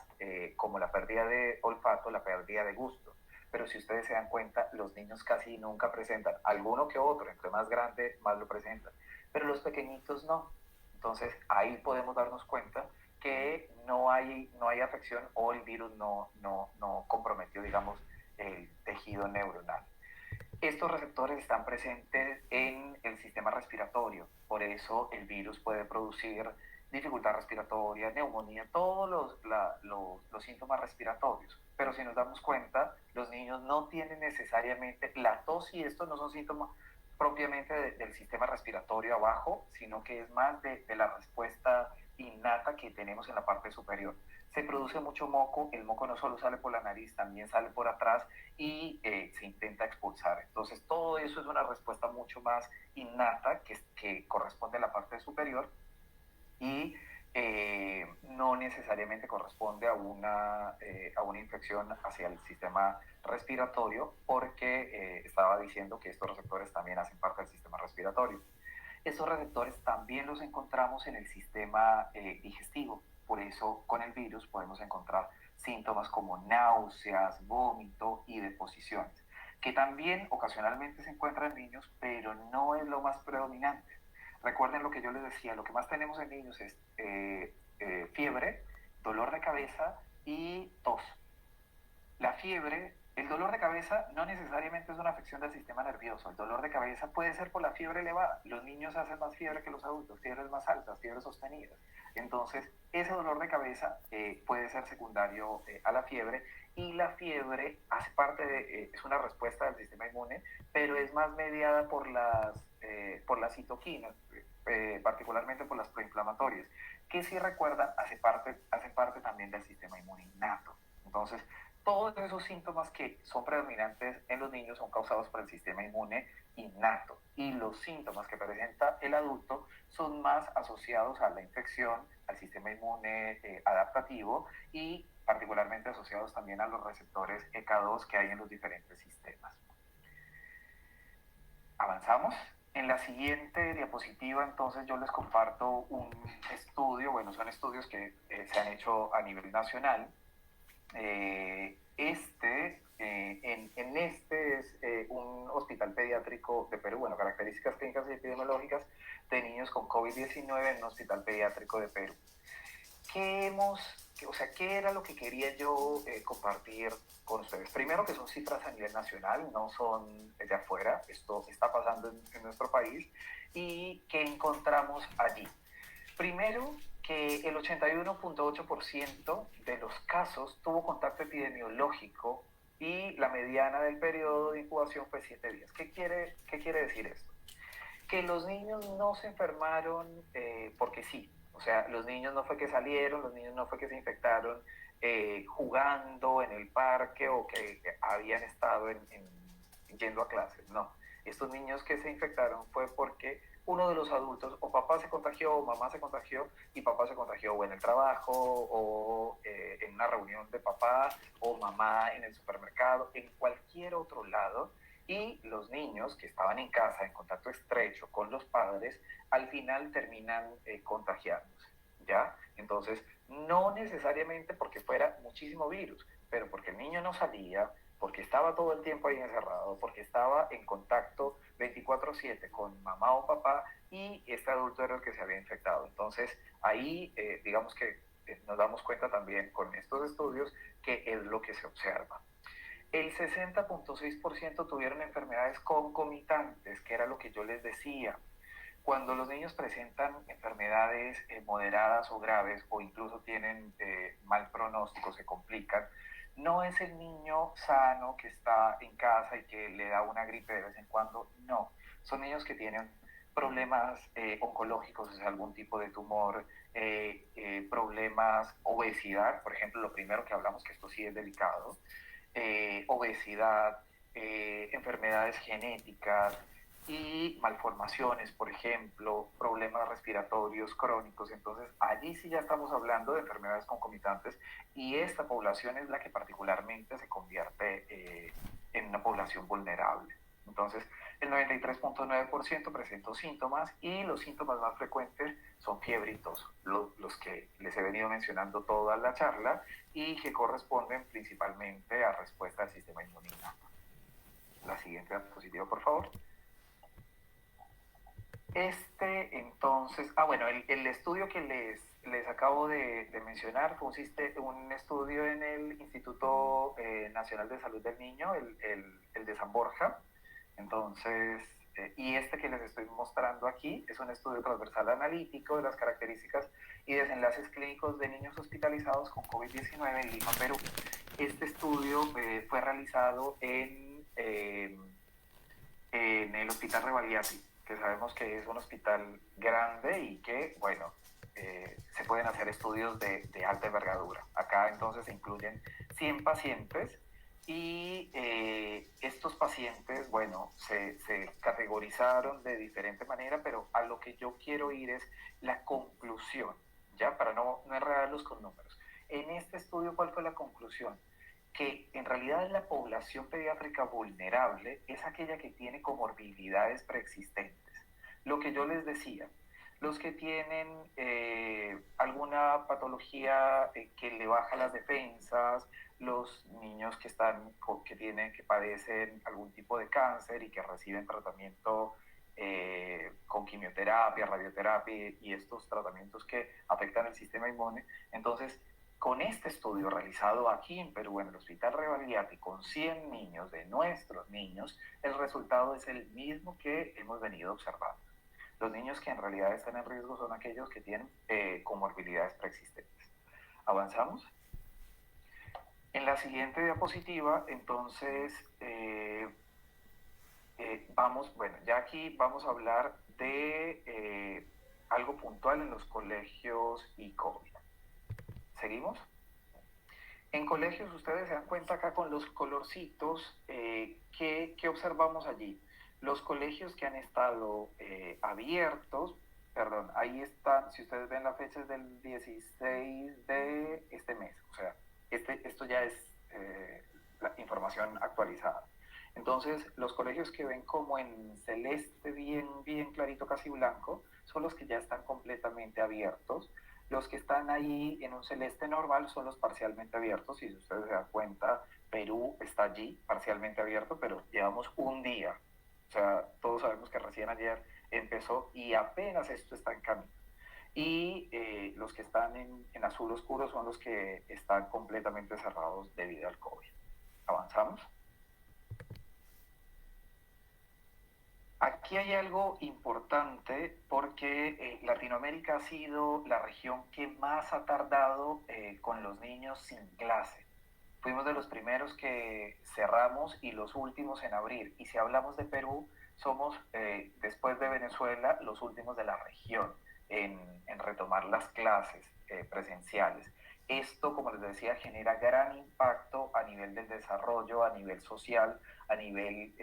como la pérdida de olfato, la pérdida de gusto. Pero si ustedes se dan cuenta, los niños casi nunca presentan, alguno que otro, entre más grande, más lo presentan, pero los pequeñitos no. Entonces ahí podemos darnos cuenta que no hay afección o el virus no comprometió, digamos, el tejido neuronal. Estos receptores están presentes en el sistema respiratorio, por eso el virus puede producir dificultad respiratoria, neumonía, todos los síntomas respiratorios. Pero si nos damos cuenta, los niños no tienen necesariamente la tos y estos no son síntomas propiamente del sistema respiratorio abajo, sino que es más de la respuesta innata que tenemos en la parte superior. Se produce mucho moco, el moco no solo sale por la nariz, también sale por atrás y se intenta expulsar. Entonces todo eso es una respuesta mucho más innata que corresponde a la parte superior y no necesariamente corresponde a una infección hacia el sistema respiratorio porque estaba diciendo que estos receptores también hacen parte del sistema respiratorio. Estos receptores también los encontramos en el sistema digestivo, por eso con el virus podemos encontrar síntomas como náuseas, vómito y deposiciones, que también ocasionalmente se encuentran en niños, pero no es lo más predominante. Recuerden lo que yo les decía, lo que más tenemos en niños es fiebre, dolor de cabeza y tos. La fiebre, el dolor de cabeza no necesariamente es una afección del sistema nervioso. El dolor de cabeza puede ser por la fiebre elevada. Los niños hacen más fiebre que los adultos, fiebres más altas, fiebres sostenidas. Entonces, ese dolor de cabeza puede ser secundario a la fiebre y la fiebre hace parte es una respuesta del sistema inmune, pero es más mediada por las citoquinas, particularmente por las proinflamatorias, que si recuerdan hacen parte también del sistema inmune innato. Entonces, todos esos síntomas que son predominantes en los niños son causados por el sistema inmune innato y los síntomas que presenta el adulto son más asociados a la infección, al sistema inmune adaptativo y particularmente asociados también a los receptores EK2 que hay en los diferentes sistemas. Avanzamos. En la siguiente diapositiva, entonces, yo les comparto un estudio, bueno, son estudios que se han hecho a nivel nacional. En este es un hospital pediátrico de Perú, bueno, características clínicas y epidemiológicas de niños con COVID-19 en un hospital pediátrico de Perú. ¿Qué era lo que quería yo compartir con ustedes? Primero, que son cifras a nivel nacional, no son de afuera, esto está pasando en nuestro país, y ¿qué encontramos allí? Primero, que el 81.8% de los casos tuvo contacto epidemiológico y la mediana del periodo de incubación fue 7 días. ¿Qué quiere decir esto? Que los niños no se enfermaron porque sí. O sea, los niños no fue que salieron, los niños no fue que se infectaron jugando en el parque o que habían estado yendo a clases. No. Estos niños que se infectaron fue porque uno de los adultos, o papá se contagió, o mamá se contagió, y papá se contagió o en el trabajo, o en una reunión de papá, o mamá en el supermercado, en cualquier otro lado, y los niños que estaban en casa en contacto estrecho con los padres, al final terminan contagiándose, ¿ya? Entonces, no necesariamente porque fuera muchísimo virus, pero porque el niño no salía, porque estaba todo el tiempo ahí encerrado, porque estaba en contacto 24/7 con mamá o papá y este adulto era el que se había infectado. Entonces, ahí digamos que nos damos cuenta también con estos estudios que es lo que se observa. El 60.6% tuvieron enfermedades concomitantes, que era lo que yo les decía. Cuando los niños presentan enfermedades moderadas o graves o incluso tienen mal pronóstico, se complican, no es el niño sano que está en casa y que le da una gripe de vez en cuando, no. Son niños que tienen problemas oncológicos, o sea, algún tipo de tumor, problemas, obesidad, por ejemplo, lo primero que hablamos, que esto sí es delicado, obesidad, enfermedades genéticas y malformaciones, por ejemplo, problemas respiratorios crónicos. Entonces, allí sí ya estamos hablando de enfermedades concomitantes y esta población es la que particularmente se convierte en una población vulnerable. Entonces, el 93.9% presentó síntomas y los síntomas más frecuentes son fiebre y tos, los que les he venido mencionando toda la charla y que corresponden principalmente a respuesta del sistema inmunitario. La siguiente diapositiva, por favor. Entonces, bueno, el estudio que les acabo de mencionar, fue un estudio en el Instituto Nacional de Salud del Niño, el de San Borja. Entonces, y este que les estoy mostrando aquí es un estudio transversal analítico de las características y desenlaces clínicos de niños hospitalizados con COVID-19 en Lima, Perú. Este estudio fue realizado en el Hospital Rebagliati, que sabemos que es un hospital grande y que, bueno, se pueden hacer estudios de alta envergadura. Acá entonces se incluyen 100 pacientes y estos pacientes, bueno, se categorizaron de diferente manera, pero a lo que yo quiero ir es la conclusión, ¿ya? Para no enredarlos con números. En este estudio, ¿cuál fue la conclusión? Que en realidad la población pediátrica vulnerable es aquella que tiene comorbilidades preexistentes. Lo que yo les decía, los que tienen alguna patología que le baja las defensas, los niños que padecen algún tipo de cáncer y que reciben tratamiento con quimioterapia, radioterapia y estos tratamientos que afectan el sistema inmune. Entonces, con este estudio realizado aquí en Perú, en el Hospital Rebagliati, con 100 niños de nuestros niños, el resultado es el mismo que hemos venido observando. Los niños que en realidad están en riesgo son aquellos que tienen comorbilidades preexistentes. ¿Avanzamos? En la siguiente diapositiva, entonces, ya aquí vamos a hablar de algo puntual en los colegios y COVID. ¿Seguimos? En colegios, ustedes se dan cuenta acá con los colorcitos, ¿qué observamos allí? Los colegios que han estado abiertos, perdón, ahí están, si ustedes ven la fecha es del 16 de este mes, o sea, esto ya es la información actualizada. Entonces, los colegios que ven como en celeste, bien clarito, casi blanco, son los que ya están completamente abiertos. Los que están ahí en un celeste normal son los parcialmente abiertos, y si ustedes se dan cuenta, Perú está allí parcialmente abierto, pero llevamos un día. O sea, todos sabemos que recién ayer empezó y apenas esto está en camino. Y los que están en azul oscuro son los que están completamente cerrados debido al COVID. ¿Avanzamos? Aquí hay algo importante porque Latinoamérica ha sido la región que más ha tardado con los niños sin clase. Fuimos de los primeros que cerramos y los últimos en abrir. Y si hablamos de Perú, somos, después de Venezuela, los últimos de la región en retomar las clases presenciales. Esto, como les decía, genera gran impacto a nivel del desarrollo, a nivel social, a nivel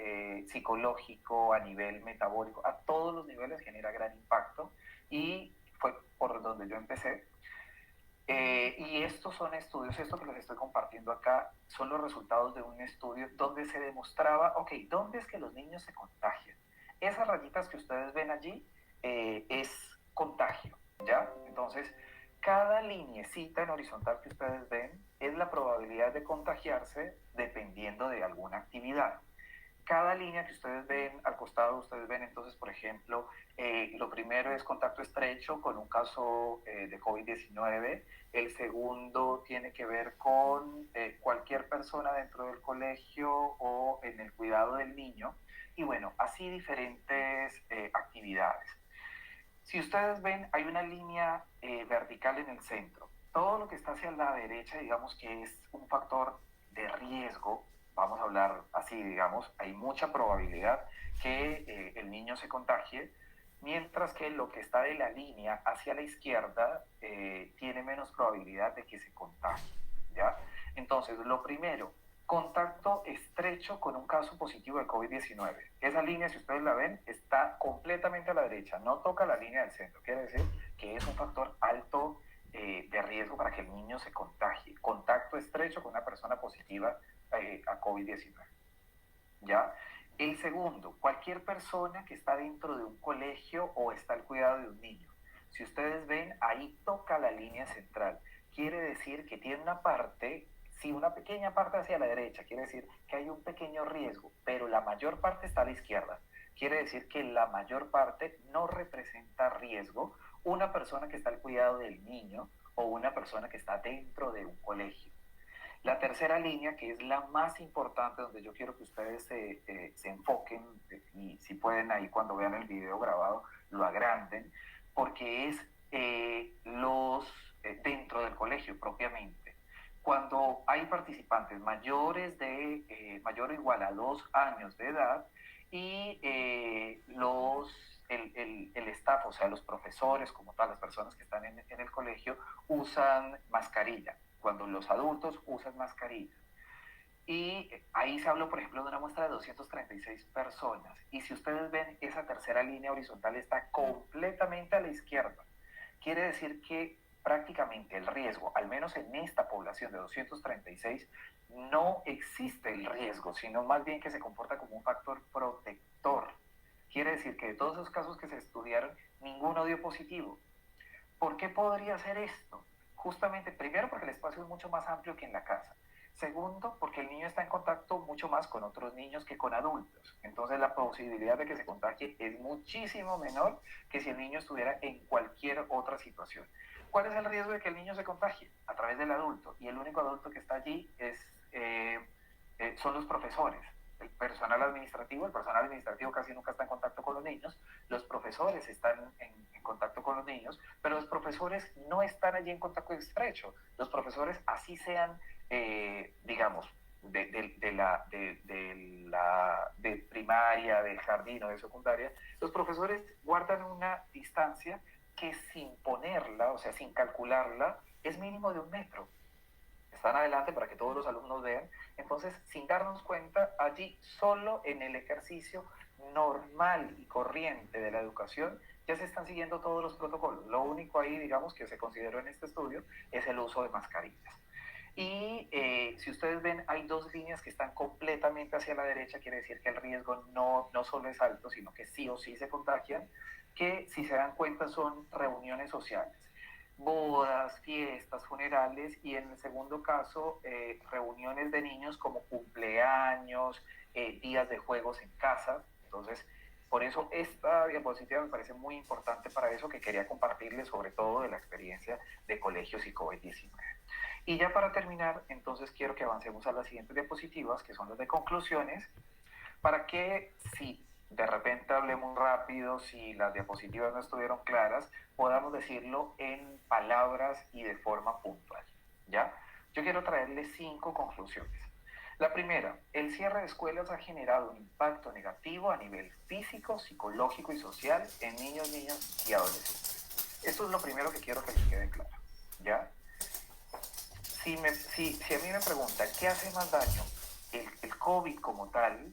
psicológico, a nivel metabólico, a todos los niveles genera gran impacto y fue por donde yo empecé. Y estos son estudios, esto que les estoy compartiendo acá, son los resultados de un estudio donde se demostraba, ok, ¿dónde es que los niños se contagian? Esas rayitas que ustedes ven allí es contagio, ¿ya? Entonces, cada lineecita en horizontal que ustedes ven es la probabilidad de contagiarse dependiendo de alguna actividad. Cada línea que ustedes ven al costado, ustedes ven entonces, por ejemplo, lo primero es contacto estrecho con un caso de COVID-19. El segundo tiene que ver con cualquier persona dentro del colegio o en el cuidado del niño. Y bueno, así diferentes actividades. Si ustedes ven, hay una línea vertical en el centro. Todo lo que está hacia la derecha, digamos que es un factor de riesgo, vamos a hablar así, digamos, hay mucha probabilidad que el niño se contagie, mientras que lo que está de la línea hacia la izquierda tiene menos probabilidad de que se contagie, ¿ya? Entonces, lo primero, contacto estrecho con un caso positivo de COVID-19. Esa línea, si ustedes la ven, está completamente a la derecha, no toca la línea del centro. Quiere decir que es un factor alto de riesgo para que el niño se contagie. Contacto estrecho con una persona positiva a COVID-19. ¿Ya? El segundo, cualquier persona que está dentro de un colegio o está al cuidado de un niño. Si ustedes ven, ahí toca la línea central. Quiere decir que tiene una parte, sí, una pequeña parte hacia la derecha, quiere decir que hay un pequeño riesgo, pero la mayor parte está a la izquierda. Quiere decir que la mayor parte no representa riesgo una persona que está al cuidado del niño o una persona que está dentro de un colegio. La tercera línea, que es la más importante, donde yo quiero que ustedes se enfoquen, y si pueden ahí cuando vean el video grabado lo agranden, porque es dentro del colegio propiamente. Cuando hay participantes mayor o igual a 2 años de edad y el staff, o sea, los profesores como tal, las personas que están en el colegio, usan mascarilla, cuando los adultos usan mascarilla. Y ahí se habló, por ejemplo, de una muestra de 236 personas. Y si ustedes ven, esa tercera línea horizontal está completamente a la izquierda. Quiere decir que prácticamente el riesgo, al menos en esta población de 236, no existe el riesgo, sino más bien que se comporta como un factor protector. Quiere decir que de todos esos casos que se estudiaron, ninguno dio positivo. ¿Por qué podría ser esto? Justamente, primero, porque el espacio es mucho más amplio que en la casa. Segundo, porque el niño está en contacto mucho más con otros niños que con adultos. Entonces, la posibilidad de que se contagie es muchísimo menor que si el niño estuviera en cualquier otra situación. ¿Cuál es el riesgo de que el niño se contagie? A través del adulto. Y el único adulto que está allí son los profesores. El personal administrativo casi nunca está en contacto con los niños, los profesores están en contacto con los niños, pero los profesores no están allí en contacto estrecho. Los profesores, así sean, digamos, de primaria, de jardín o de secundaria, los profesores guardan una distancia que sin ponerla, o sea, sin calcularla, es mínimo de 1 metro. Están adelante para que todos los alumnos vean. Entonces, sin darnos cuenta, allí solo en el ejercicio normal y corriente de la educación ya se están siguiendo todos los protocolos. Lo único ahí, digamos, que se consideró en este estudio es el uso de mascarillas. Y si ustedes ven, hay 2 líneas que están completamente hacia la derecha, quiere decir que el riesgo no solo es alto, sino que sí o sí se contagian, que si se dan cuenta son reuniones sociales, bodas, fiestas, funerales, y en el segundo caso, reuniones de niños como cumpleaños, días de juegos en casa. Entonces, por eso esta diapositiva me parece muy importante para eso, que quería compartirles sobre todo de la experiencia de colegios y COVID-19. Y ya para terminar, entonces quiero que avancemos a las siguientes diapositivas, que son las de conclusiones, para que si de repente hablé muy rápido, si las diapositivas no estuvieron claras, podamos decirlo en palabras y de forma puntual, ¿ya? Yo quiero traerles 5 conclusiones. La primera, el cierre de escuelas ha generado un impacto negativo a nivel físico, psicológico y social en niños, niñas y adolescentes. Esto es lo primero que quiero que les quede claro, ¿ya? Si a mí me preguntan, ¿qué hace más daño? El COVID como tal,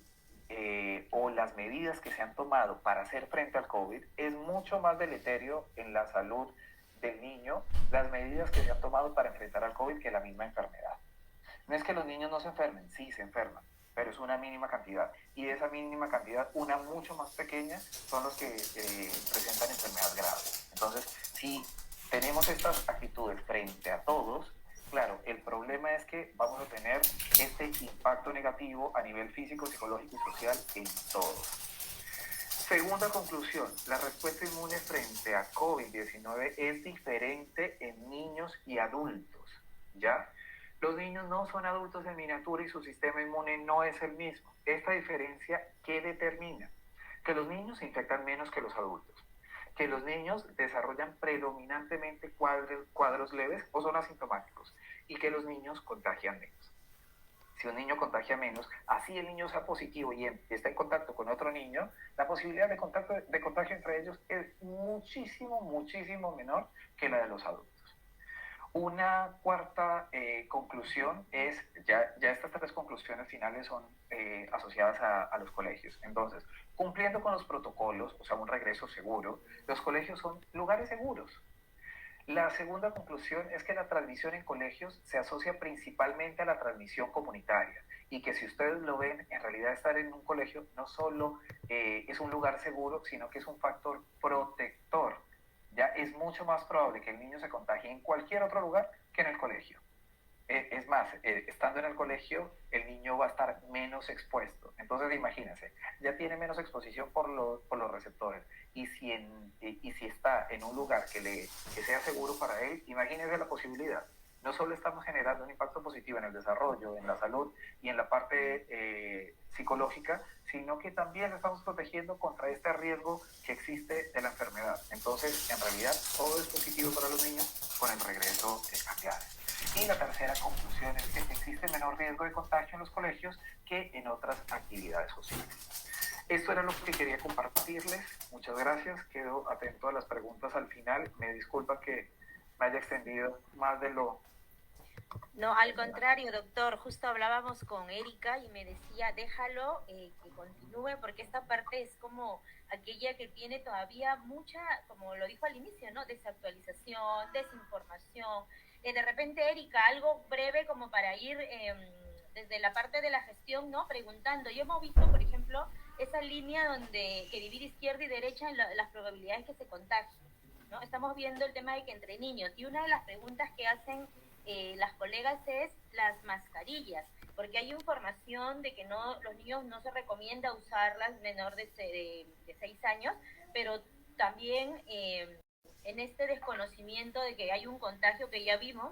o las medidas que se han tomado para hacer frente al COVID, es mucho más deleterio en la salud del niño las medidas que se han tomado para enfrentar al COVID que la misma enfermedad. No es que los niños no se enfermen, sí se enferman, pero es una mínima cantidad. Y de esa mínima cantidad, una mucho más pequeña son los que presentan enfermedad grave. Entonces, si tenemos estas actitudes frente a todos, claro, el problema es que vamos a tener este impacto negativo a nivel físico, psicológico y social en todos. Segunda conclusión, la respuesta inmune frente a COVID-19 es diferente en niños y adultos, ¿ya? Los niños no son adultos en miniatura y su sistema inmune no es el mismo. Esta diferencia, ¿qué determina? Que los niños se infectan menos que los adultos, que los niños desarrollan predominantemente cuadros leves o son asintomáticos, y que los niños contagian menos. Si un niño contagia menos, así el niño sea positivo y está en contacto con otro niño, la posibilidad de contagio entre ellos es muchísimo, muchísimo menor que la de los adultos. Una cuarta conclusión es, ya estas 3 conclusiones finales son asociadas a los colegios. Entonces, cumpliendo con los protocolos, o sea, un regreso seguro, los colegios son lugares seguros. La segunda conclusión es que la transmisión en colegios se asocia principalmente a la transmisión comunitaria, y que si ustedes lo ven, en realidad estar en un colegio no solo es un lugar seguro, sino que es un factor protector. Ya es mucho más probable que el niño se contagie en cualquier otro lugar que en el colegio. Es más, estando en el colegio, el niño va a estar menos expuesto. Entonces, imagínense, ya tiene menos exposición por los receptores. Y si está en un lugar que sea seguro para él, imagínense la posibilidad. No solo estamos generando un impacto positivo en el desarrollo, en la salud y en la parte psicológica, sino que también lo estamos protegiendo contra este riesgo que existe de la enfermedad. Entonces, en realidad, todo es positivo para los niños con el regreso a clases. Y la tercera conclusión es que existe menor riesgo de contagio en los colegios que en otras actividades sociales. Esto era lo que quería compartirles. Muchas gracias. Quedo atento a las preguntas al final. Me disculpa que me haya extendido más de lo... No, al contrario, doctor, justo hablábamos con Erika y me decía, déjalo que continúe, porque esta parte es como aquella que tiene todavía mucha, como lo dijo al inicio, ¿no? Desactualización, desinformación. De repente, Erika, algo breve como para ir desde la parte de la gestión, ¿no? Preguntando. Yo hemos visto, por ejemplo, esa línea donde que divide izquierda y derecha en las probabilidades que se contagien, ¿no? Estamos viendo el tema de que entre niños, y una de las preguntas que hacen las colegas es las mascarillas, porque hay información de que no, los niños no se recomienda usarlas menor de 6 años, pero también en este desconocimiento de que hay un contagio que ya vimos,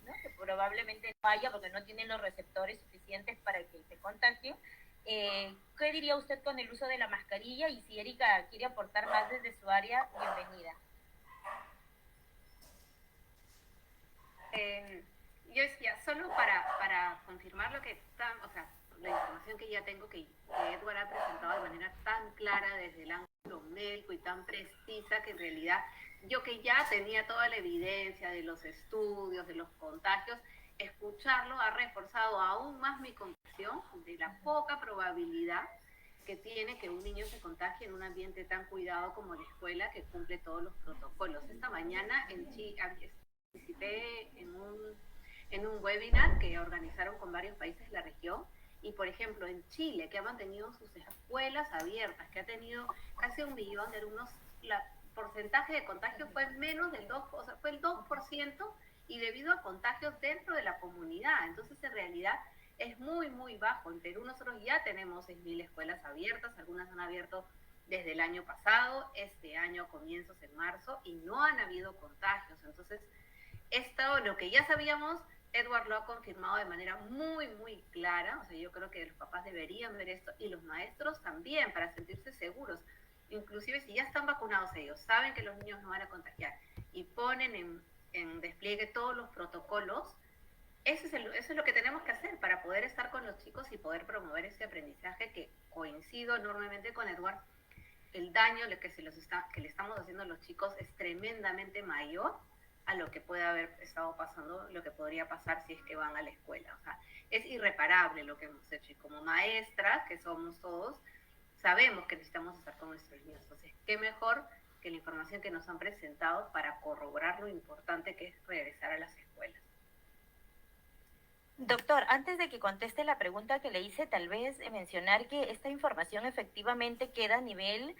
¿no? Que probablemente no haya porque no tienen los receptores suficientes para que se contagien. ¿Qué diría usted con el uso de la mascarilla? Y si Erika quiere aportar más desde su área, bienvenida. Yo decía, solo para confirmar lo que está, o sea, la información que ya tengo que Edward ha presentado de manera tan clara desde el ángulo médico y tan precisa que en realidad yo que ya tenía toda la evidencia de los estudios, de los contagios, escucharlo ha reforzado aún más mi convicción de la poca probabilidad que tiene que un niño se contagie en un ambiente tan cuidado como la escuela que cumple todos los protocolos. Esta mañana en Chile participé en un webinar que organizaron con varios países de la región y, por ejemplo, en Chile, que ha mantenido sus escuelas abiertas, que ha tenido casi 1 millón de alumnos, el porcentaje de contagio fue menos del 2%, o sea, fue el 2% y debido a contagios dentro de la comunidad. Entonces, en realidad, es muy, muy bajo. En Perú nosotros ya tenemos 6.000 escuelas abiertas, algunas han abierto desde el año pasado, este año comienzos en marzo, y no han habido contagios. Entonces, esto, lo que ya sabíamos, Edward lo ha confirmado de manera muy, muy clara. O sea, yo creo que los papás deberían ver esto y los maestros también, para sentirse seguros. Inclusive si ya están vacunados ellos, saben que los niños no van a contagiar y ponen en despliegue todos los protocolos, eso es lo que tenemos que hacer para poder estar con los chicos y poder promover ese aprendizaje que coincido enormemente con Edward. El daño que le estamos haciendo a los chicos es tremendamente mayor a lo que puede haber estado pasando, lo que podría pasar si es que van a la escuela. O sea, es irreparable lo que hemos hecho. Y como maestras, que somos todos, sabemos que necesitamos estar con nuestros niños. Entonces, qué mejor que la información que nos han presentado para corroborar lo importante que es regresar a las escuelas. Doctor, antes de que conteste la pregunta que le hice, tal vez mencionar que esta información efectivamente queda a nivel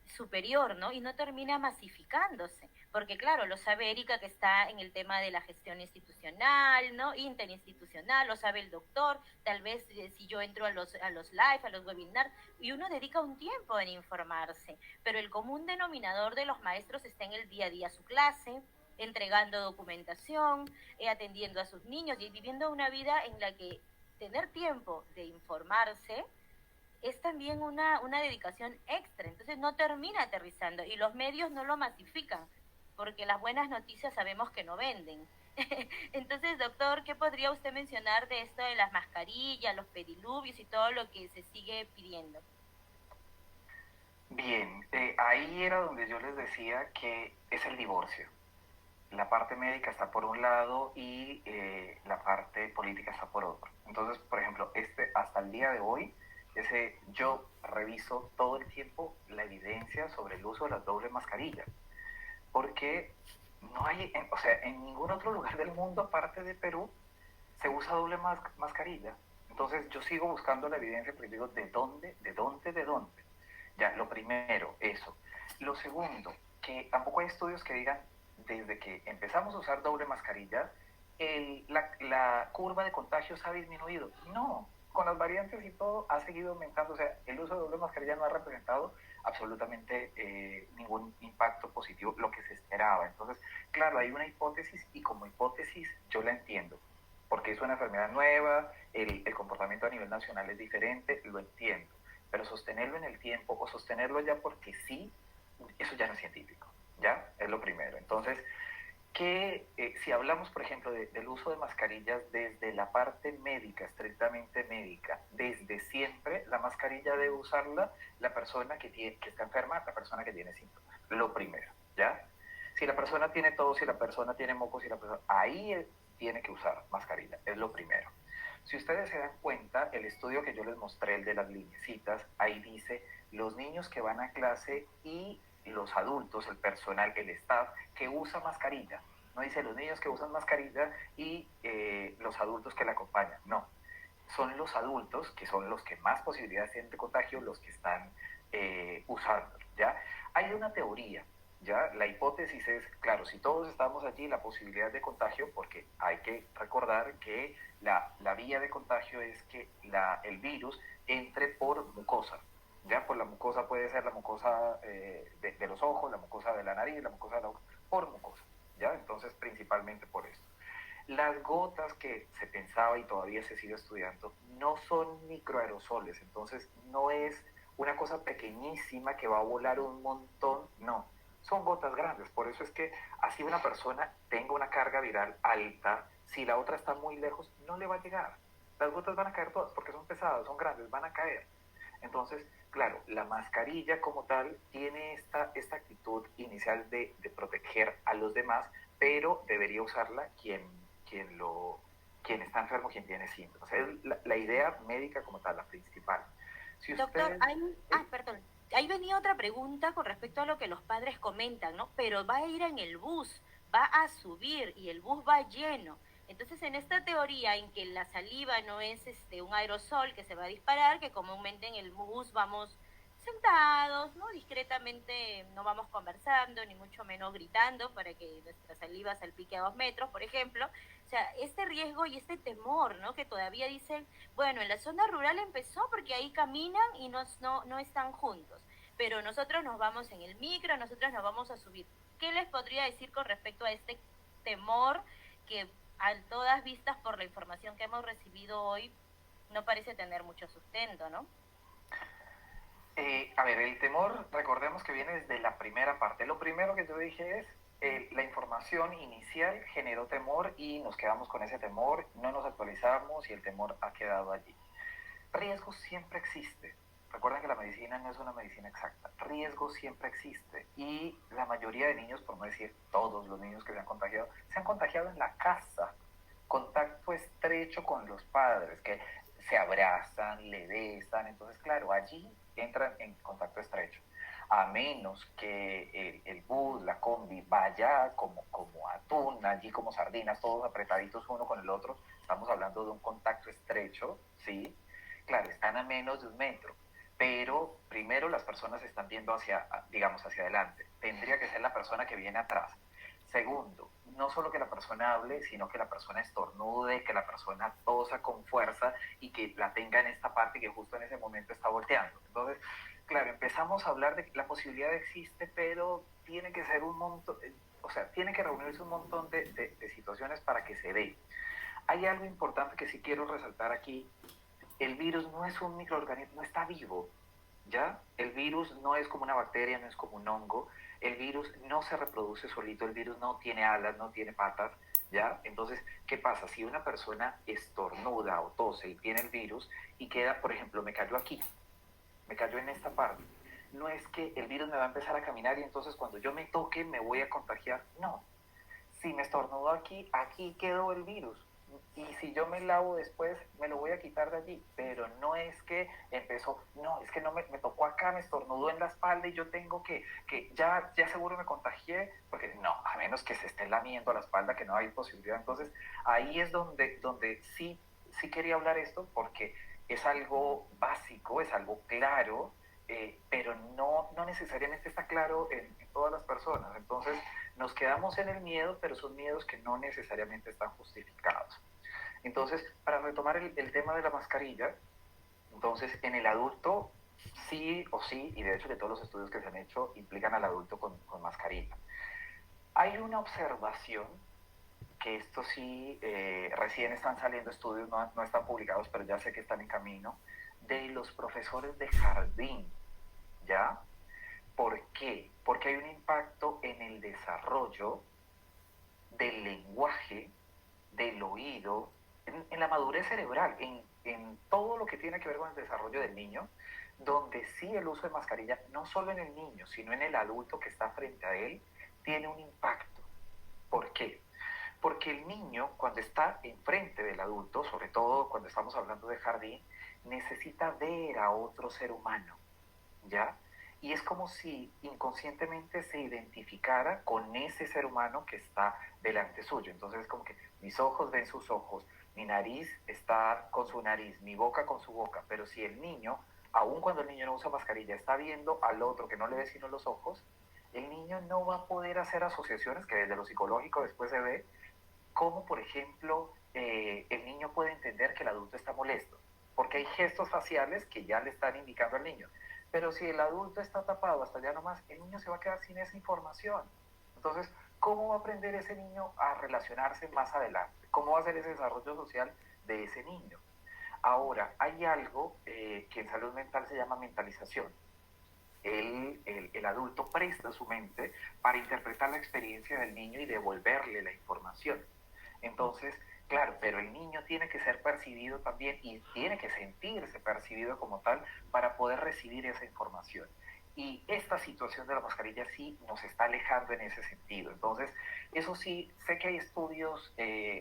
superior, ¿no? Y no termina masificándose, porque claro, lo sabe Erika que está en el tema de la gestión institucional, ¿no? Interinstitucional, lo sabe el doctor, tal vez si yo entro a los live, a los webinars, y uno dedica un tiempo en informarse, pero el común denominador de los maestros está en el día a día, su clase, entregando documentación, atendiendo a sus niños y viviendo una vida en la que tener tiempo de informarse es también una dedicación extra, entonces no termina aterrizando y los medios no lo masifican, porque las buenas noticias sabemos que no venden. Entonces, doctor, ¿qué podría usted mencionar de esto de las mascarillas, los pediluvios y todo lo que se sigue pidiendo? Bien, ahí era donde yo les decía que es el divorcio. La parte médica está por un lado y la parte política está por otro. Entonces, por ejemplo, hasta el día de hoy, yo reviso todo el tiempo la evidencia sobre el uso de las dobles mascarillas, porque no hay, o sea, en ningún otro lugar del mundo, aparte de Perú, se usa doble mascarilla. Entonces, yo sigo buscando la evidencia, porque digo, ¿de dónde? Ya, lo primero, eso. Lo segundo, que tampoco hay estudios que digan, desde que empezamos a usar doble mascarilla, la curva de contagios ha disminuido. No, con las variantes y todo ha seguido aumentando. O sea, el uso de doble mascarilla no ha representado absolutamente ningún impacto positivo, lo que se esperaba. Entonces, claro, hay una hipótesis y como hipótesis yo la entiendo, porque es una enfermedad nueva, el comportamiento a nivel nacional es diferente, lo entiendo, pero sostenerlo en el tiempo o sostenerlo ya porque sí, eso ya no es científico, ¿ya? Es lo primero. Entonces, que si hablamos, por ejemplo, del uso de mascarillas desde la parte médica, estrictamente médica, desde siempre, la mascarilla debe usarla la persona que está enferma, la persona que tiene síntomas. Lo primero, ¿ya? Si la persona tiene tos, si la persona tiene mocos, si la persona, ahí tiene que usar mascarilla, es lo primero. Si ustedes se dan cuenta, el estudio que yo les mostré, el de las lineecitas, ahí dice los niños que van a clase y los adultos, el personal, el staff que usa mascarilla. No dice los niños que usan mascarilla y los adultos que la acompañan. No, son los adultos que son los que más posibilidades tienen de contagio, los que están usando, ¿ya? Hay una teoría, ¿ya? La hipótesis es, claro, si todos estamos allí, la posibilidad de contagio, porque hay que recordar que la vía de contagio es que el virus entre por mucosa, ¿ya? Por la mucosa puede ser la mucosa de los ojos, la mucosa de la nariz, la mucosa de la boca, por mucosa, ¿ya? Entonces, principalmente por esto. Las gotas que se pensaba y todavía se sigue estudiando no son microaerosoles, entonces no es una cosa pequeñísima que va a volar un montón, no, son gotas grandes, por eso es que así una persona tenga una carga viral alta, si la otra está muy lejos, no le va a llegar. Las gotas van a caer todas porque son pesadas, son grandes, van a caer. Entonces, claro, la mascarilla como tal tiene esta actitud inicial de proteger a los demás, pero debería usarla quien, lo, quien está enfermo, quien tiene síntomas. Es la idea médica como tal, la principal. Si Doctor, usted... perdón, ahí venía otra pregunta con respecto a lo que los padres comentan, ¿no? Pero va a ir en el bus, va a subir y el bus va lleno. Entonces, en esta teoría en que la saliva no es un aerosol que se va a disparar, que comúnmente en el bus vamos sentados, ¿no? Discretamente no vamos conversando, ni mucho menos gritando para que nuestra saliva salpique a 2 metros, por ejemplo. O sea, este riesgo y este temor, ¿no? Que todavía dicen, bueno, en la zona rural empezó porque ahí caminan y no están juntos, pero nosotros nos vamos en el micro, nosotros nos vamos a subir. ¿Qué les podría decir con respecto a este temor que a todas vistas por la información que hemos recibido hoy no parece tener mucho sustento, ¿no? A ver, el temor, recordemos que viene desde la primera parte. Lo primero que yo dije es, la información inicial generó temor y nos quedamos con ese temor, no nos actualizamos y el temor ha quedado allí. Riesgo siempre existe. Recuerden que la medicina no es una medicina exacta. Riesgo siempre existe. Y la mayoría de niños, por no decir todos los niños que se han contagiado en la casa. Contacto estrecho con los padres, que se abrazan, le besan. Entonces, claro, allí entran en contacto estrecho. A menos que el bus, la combi, vaya como atún, allí como sardinas, todos apretaditos uno con el otro. Estamos hablando de un contacto estrecho, ¿sí? Claro, están a menos de 1 metro, pero primero las personas están viendo digamos, hacia adelante. Tendría que ser la persona que viene atrás. Segundo, no solo que la persona hable, sino que la persona estornude, que la persona tosa con fuerza y que la tenga en esta parte que justo en ese momento está volteando. Entonces, claro, empezamos a hablar de que la posibilidad existe, pero tiene que ser un montón, o sea, tiene que reunirse un montón de situaciones para que se dé. Hay algo importante que sí quiero resaltar aquí. El virus no es un microorganismo, no está vivo, ¿ya? El virus no es como una bacteria, no es como un hongo, el virus no se reproduce solito, el virus no tiene alas, no tiene patas, ¿ya? Entonces, ¿qué pasa? Si una persona estornuda o tose y tiene el virus y queda, por ejemplo, me cayó aquí, me cayó en esta parte, no es que el virus me va a empezar a caminar y entonces cuando yo me toque me voy a contagiar, no. Si me estornudo aquí, aquí quedó el virus. Y si yo me lavo después, me lo voy a quitar de allí. Pero no es que empezó, no, es que no me tocó acá, me estornudó en la espalda y yo tengo que ya seguro me contagié, porque no, a menos que se esté lamiendo la espalda, que no hay posibilidad. Entonces, ahí es donde sí quería hablar esto, porque es algo básico, es algo claro, pero no necesariamente está claro en todas las personas. Entonces, Nos quedamos en el miedo, pero son miedos que no necesariamente están justificados. Entonces, para retomar el tema de la mascarilla, entonces en el adulto sí o sí, y de hecho que todos los estudios que se han hecho implican al adulto con mascarilla. Hay una observación que esto sí, recién están saliendo estudios, no están publicados, pero ya sé que están en camino, de los profesores de jardín, ¿ya? ¿Por qué? Porque hay un impacto en el desarrollo del lenguaje, del oído, en la madurez cerebral, en todo lo que tiene que ver con el desarrollo del niño, donde sí el uso de mascarilla, no solo en el niño, sino en el adulto que está frente a él, tiene un impacto. ¿Por qué? Porque el niño, cuando está enfrente del adulto, sobre todo cuando estamos hablando de jardín, necesita ver a otro ser humano, ¿ya? Y es como si inconscientemente se identificara con ese ser humano que está delante suyo. Entonces es como que mis ojos ven sus ojos, mi nariz está con su nariz, mi boca con su boca. Pero si el niño, aun cuando el niño no usa mascarilla, está viendo al otro que no le ve sino los ojos, el niño no va a poder hacer asociaciones que desde lo psicológico después se ve, como por ejemplo el niño puede entender que el adulto está molesto, porque hay gestos faciales que ya le están indicando al niño. Pero si el adulto está tapado hasta allá nomás, el niño se va a quedar sin esa información. Entonces, ¿cómo va a aprender ese niño a relacionarse más adelante? ¿Cómo va a ser ese desarrollo social de ese niño? Ahora, hay algo que en salud mental se llama mentalización. El adulto presta su mente para interpretar la experiencia del niño y devolverle la información. Entonces, claro, pero el niño tiene que ser percibido también y tiene que sentirse percibido como tal para poder recibir esa información. Y esta situación de la mascarilla sí nos está alejando en ese sentido. Entonces, eso sí, sé que hay estudios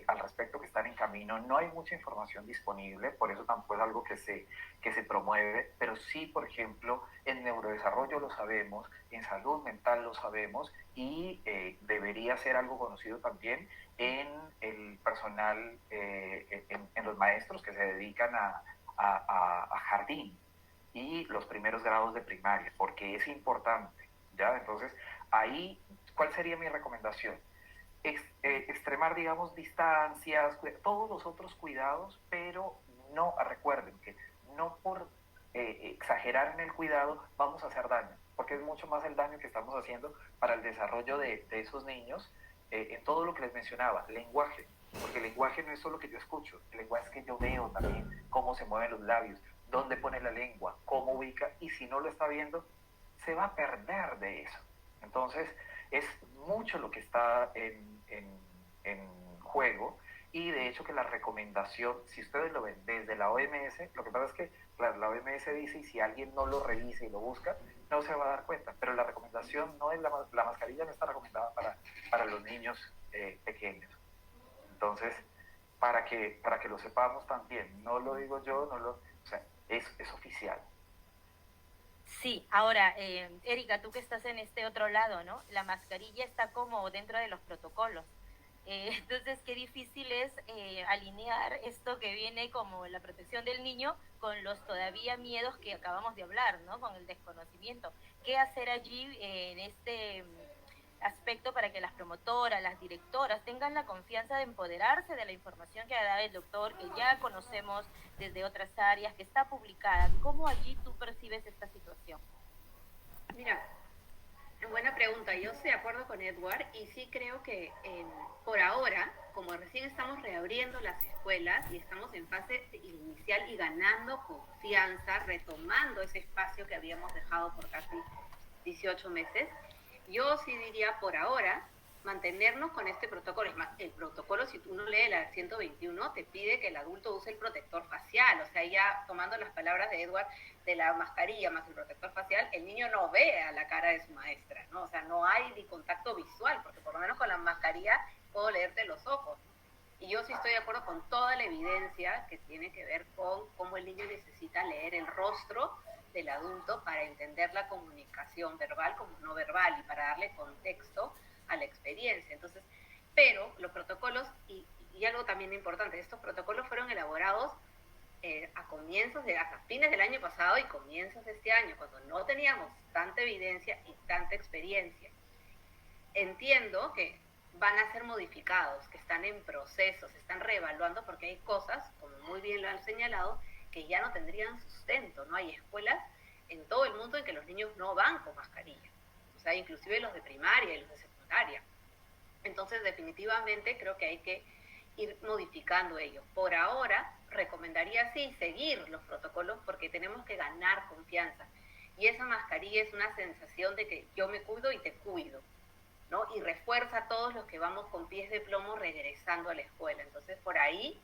al respecto que están en camino. No hay mucha información disponible, por eso tampoco es algo que se promueve, pero sí, por ejemplo, en neurodesarrollo lo sabemos, en salud mental lo sabemos y debería ser algo conocido también en el personal, en los maestros que se dedican a jardín y los primeros grados de primaria, porque es importante, ¿ya? Entonces, ahí, ¿cuál sería mi recomendación? Extremar, digamos, distancias, todos los otros cuidados, pero no, recuerden que no por exagerar en el cuidado vamos a hacer daño, porque es mucho más el daño que estamos haciendo para el desarrollo de esos niños en todo lo que les mencionaba, lenguaje, porque el lenguaje no es solo que yo escucho, el lenguaje es que yo veo también cómo se mueven los labios, dónde pone la lengua, cómo ubica, y si no lo está viendo, se va a perder de eso. Entonces, es mucho lo que está en juego y de hecho que la recomendación, si ustedes lo ven desde la OMS, lo que pasa es que claro, la OMS dice y si alguien no lo revisa y lo busca, no se va a dar cuenta, pero la recomendación no es la mascarilla no está recomendada para los niños pequeños. Entonces, para que lo sepamos también, no lo digo yo, o sea, es oficial. Sí, ahora, Erika, tú que estás en este otro lado, ¿no? La mascarilla está como dentro de los protocolos. Entonces, qué difícil es alinear esto que viene como la protección del niño con los todavía miedos que acabamos de hablar, ¿no? Con el desconocimiento. ¿Qué hacer allí en este aspecto para que las promotoras, las directoras tengan la confianza de empoderarse de la información que ha dado el doctor, que ya conocemos desde otras áreas, que está publicada? ¿Cómo allí tú percibes esta situación? Mira, buena pregunta. Yo estoy de acuerdo con Edward y sí creo que por ahora, como recién estamos reabriendo las escuelas y estamos en fase inicial y ganando confianza, retomando ese espacio que habíamos dejado por casi 18 meses, yo sí diría por ahora mantenernos con este protocolo. El protocolo, si tú no lees la 121, te pide que el adulto use el protector facial. O sea, ya tomando las palabras de Edward, de la mascarilla más el protector facial, el niño no ve a la cara de su maestra, ¿no? O sea, no hay ni contacto visual, porque por lo menos con la mascarilla puedo leerte los ojos, ¿no? Y yo sí estoy de acuerdo con toda la evidencia que tiene que ver con cómo el niño necesita leer el rostro del adulto para entender la comunicación verbal como no verbal y para darle contexto a la experiencia. Entonces, pero los protocolos, y algo también importante, estos protocolos fueron elaborados a comienzos hasta fines del año pasado y comienzos de este año, cuando no teníamos tanta evidencia y tanta experiencia. entiendo que van a ser modificados, que están en proceso, se están reevaluando porque hay cosas, como muy bien lo han señalado, que ya no tendrían sustento, ¿no? Hay escuelas en todo el mundo en que los niños no van con mascarilla, o sea, inclusive los de primaria y los de secundaria. Entonces, definitivamente creo que hay que ir modificando ello. Por ahora, recomendaría sí seguir los protocolos porque tenemos que ganar confianza. Y esa mascarilla es una sensación de que yo me cuido y te cuido, ¿no? Y refuerza a todos los que vamos con pies de plomo regresando a la escuela. Entonces, por ahí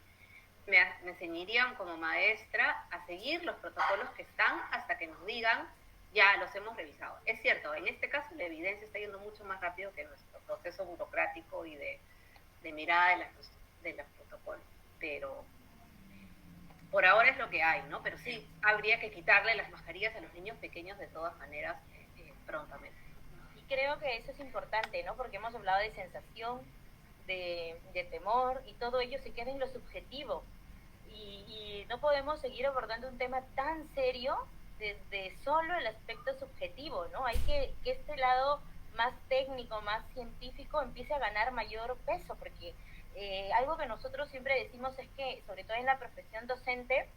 me enseñarían como maestra a seguir los protocolos que están hasta que nos digan, ya los hemos revisado. Es cierto, en este caso la evidencia está yendo mucho más rápido que nuestro proceso burocrático y de mirada de los protocolos, pero por ahora es lo que hay, ¿no? Pero sí, habría que quitarle las mascarillas a los niños pequeños de todas maneras prontamente. Y creo que eso es importante, ¿no? Porque hemos hablado de sensación, de temor, y todo ello se queda en lo subjetivo. Y no podemos seguir abordando un tema tan serio desde solo el aspecto subjetivo, ¿no? Hay que este lado más técnico, más científico, empiece a ganar mayor peso, porque algo que nosotros siempre decimos es que, sobre todo en la profesión docente,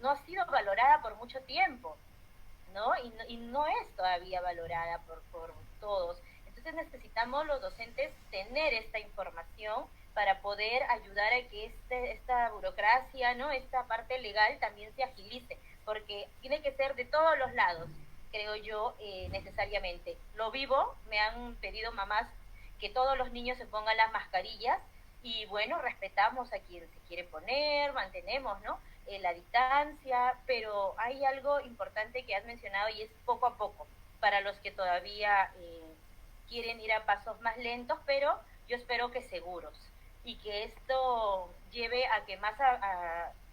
no ha sido valorada por mucho tiempo, ¿no? Y no es todavía valorada por todos. Entonces necesitamos los docentes tener esta información para poder ayudar a que esta burocracia, ¿no? Esta parte legal también se agilice, porque tiene que ser de todos los lados, creo yo, necesariamente. Lo vivo, me han pedido mamás que todos los niños se pongan las mascarillas y bueno, respetamos a quien se quiere poner, mantenemos, ¿no? La distancia, pero hay algo importante que has mencionado y es poco a poco, para los que todavía quieren ir a pasos más lentos, pero yo espero que seguros, y que esto lleve a que más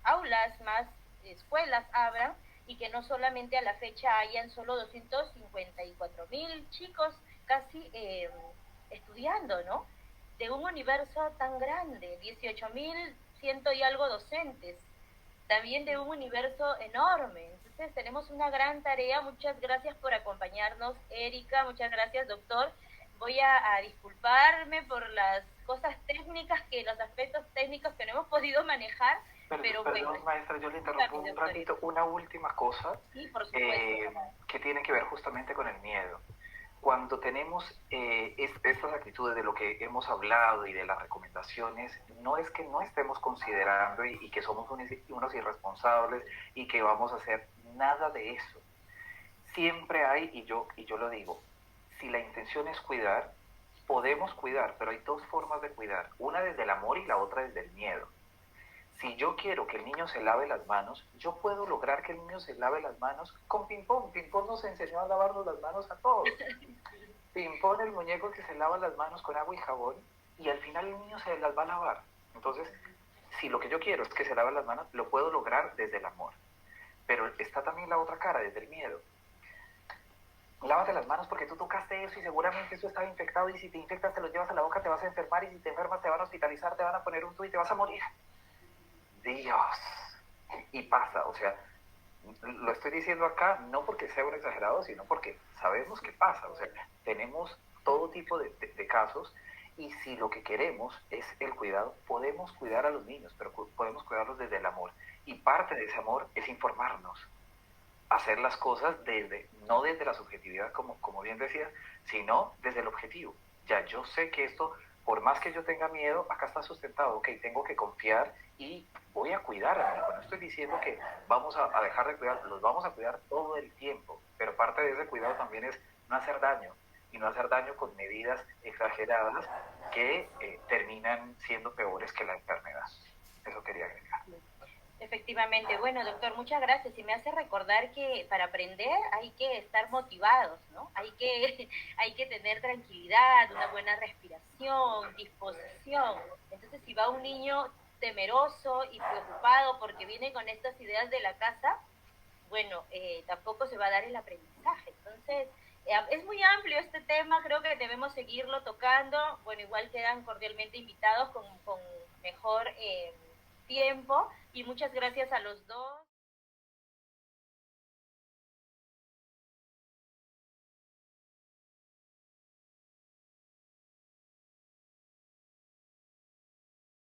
aulas, más escuelas abran, y que no solamente a la fecha hayan solo 254,000 chicos casi estudiando, ¿no? De un universo tan grande, 18,100 y algo docentes, también de un universo enorme. Entonces tenemos una gran tarea. Muchas gracias por acompañarnos, Erika, muchas gracias, doctor. Voy a disculparme por las cosas técnicas, los aspectos técnicos que no hemos podido manejar, pero perdón, bueno, maestra, yo le interrumpo un ratito. Una última cosa, sí, por supuesto, que tiene que ver justamente con el miedo. Cuando tenemos estas actitudes de lo que hemos hablado y de las recomendaciones, no es que no estemos considerando y que somos unos irresponsables y que vamos a hacer nada de eso. Siempre hay, y yo lo digo, si la intención es cuidar, podemos cuidar, pero hay dos formas de cuidar, una desde el amor y la otra desde el miedo. Si yo quiero que el niño se lave las manos, yo puedo lograr que el niño se lave las manos con ping-pong. Ping-pong nos enseñó a lavarnos las manos a todos. Ping-pong, el muñeco que se lava las manos con agua y jabón, y al final el niño se las va a lavar. Entonces, si lo que yo quiero es que se lave las manos, lo puedo lograr desde el amor. Pero está también la otra cara, desde el miedo. Lávate las manos porque tú tocaste eso y seguramente eso estaba infectado, y si te infectas te lo llevas a la boca, te vas a enfermar, y si te enfermas te van a hospitalizar, te van a poner un tubo y te vas a morir. Dios. Y pasa, o sea, lo estoy diciendo acá no porque sea un exagerado, sino porque sabemos que pasa, o sea, tenemos todo tipo de casos, y si lo que queremos es el cuidado, podemos cuidar a los niños, pero podemos cuidarlos desde el amor, y parte de ese amor es informarnos, hacer las cosas no desde la subjetividad, como bien decía, sino desde el objetivo. Ya yo sé que esto, por más que yo tenga miedo, acá está sustentado, ok, tengo que confiar y voy a cuidar a mi hijo. No estoy diciendo que vamos a dejar de cuidar, los vamos a cuidar todo el tiempo, pero parte de ese cuidado también es no hacer daño, y no hacer daño con medidas exageradas que terminan siendo peores que la enfermedad. Eso quería agregar. efectivamente. Bueno, doctor, muchas gracias. Y me hace recordar que para aprender hay que estar motivados, ¿no? Hay que tener tranquilidad, una buena respiración, disposición. Entonces, si va un niño temeroso y preocupado porque viene con estas ideas de la casa, bueno, tampoco se va a dar el aprendizaje. Entonces, es muy amplio este tema, creo que debemos seguirlo tocando. Bueno, igual quedan cordialmente invitados con mejor tiempo, y muchas gracias a los dos.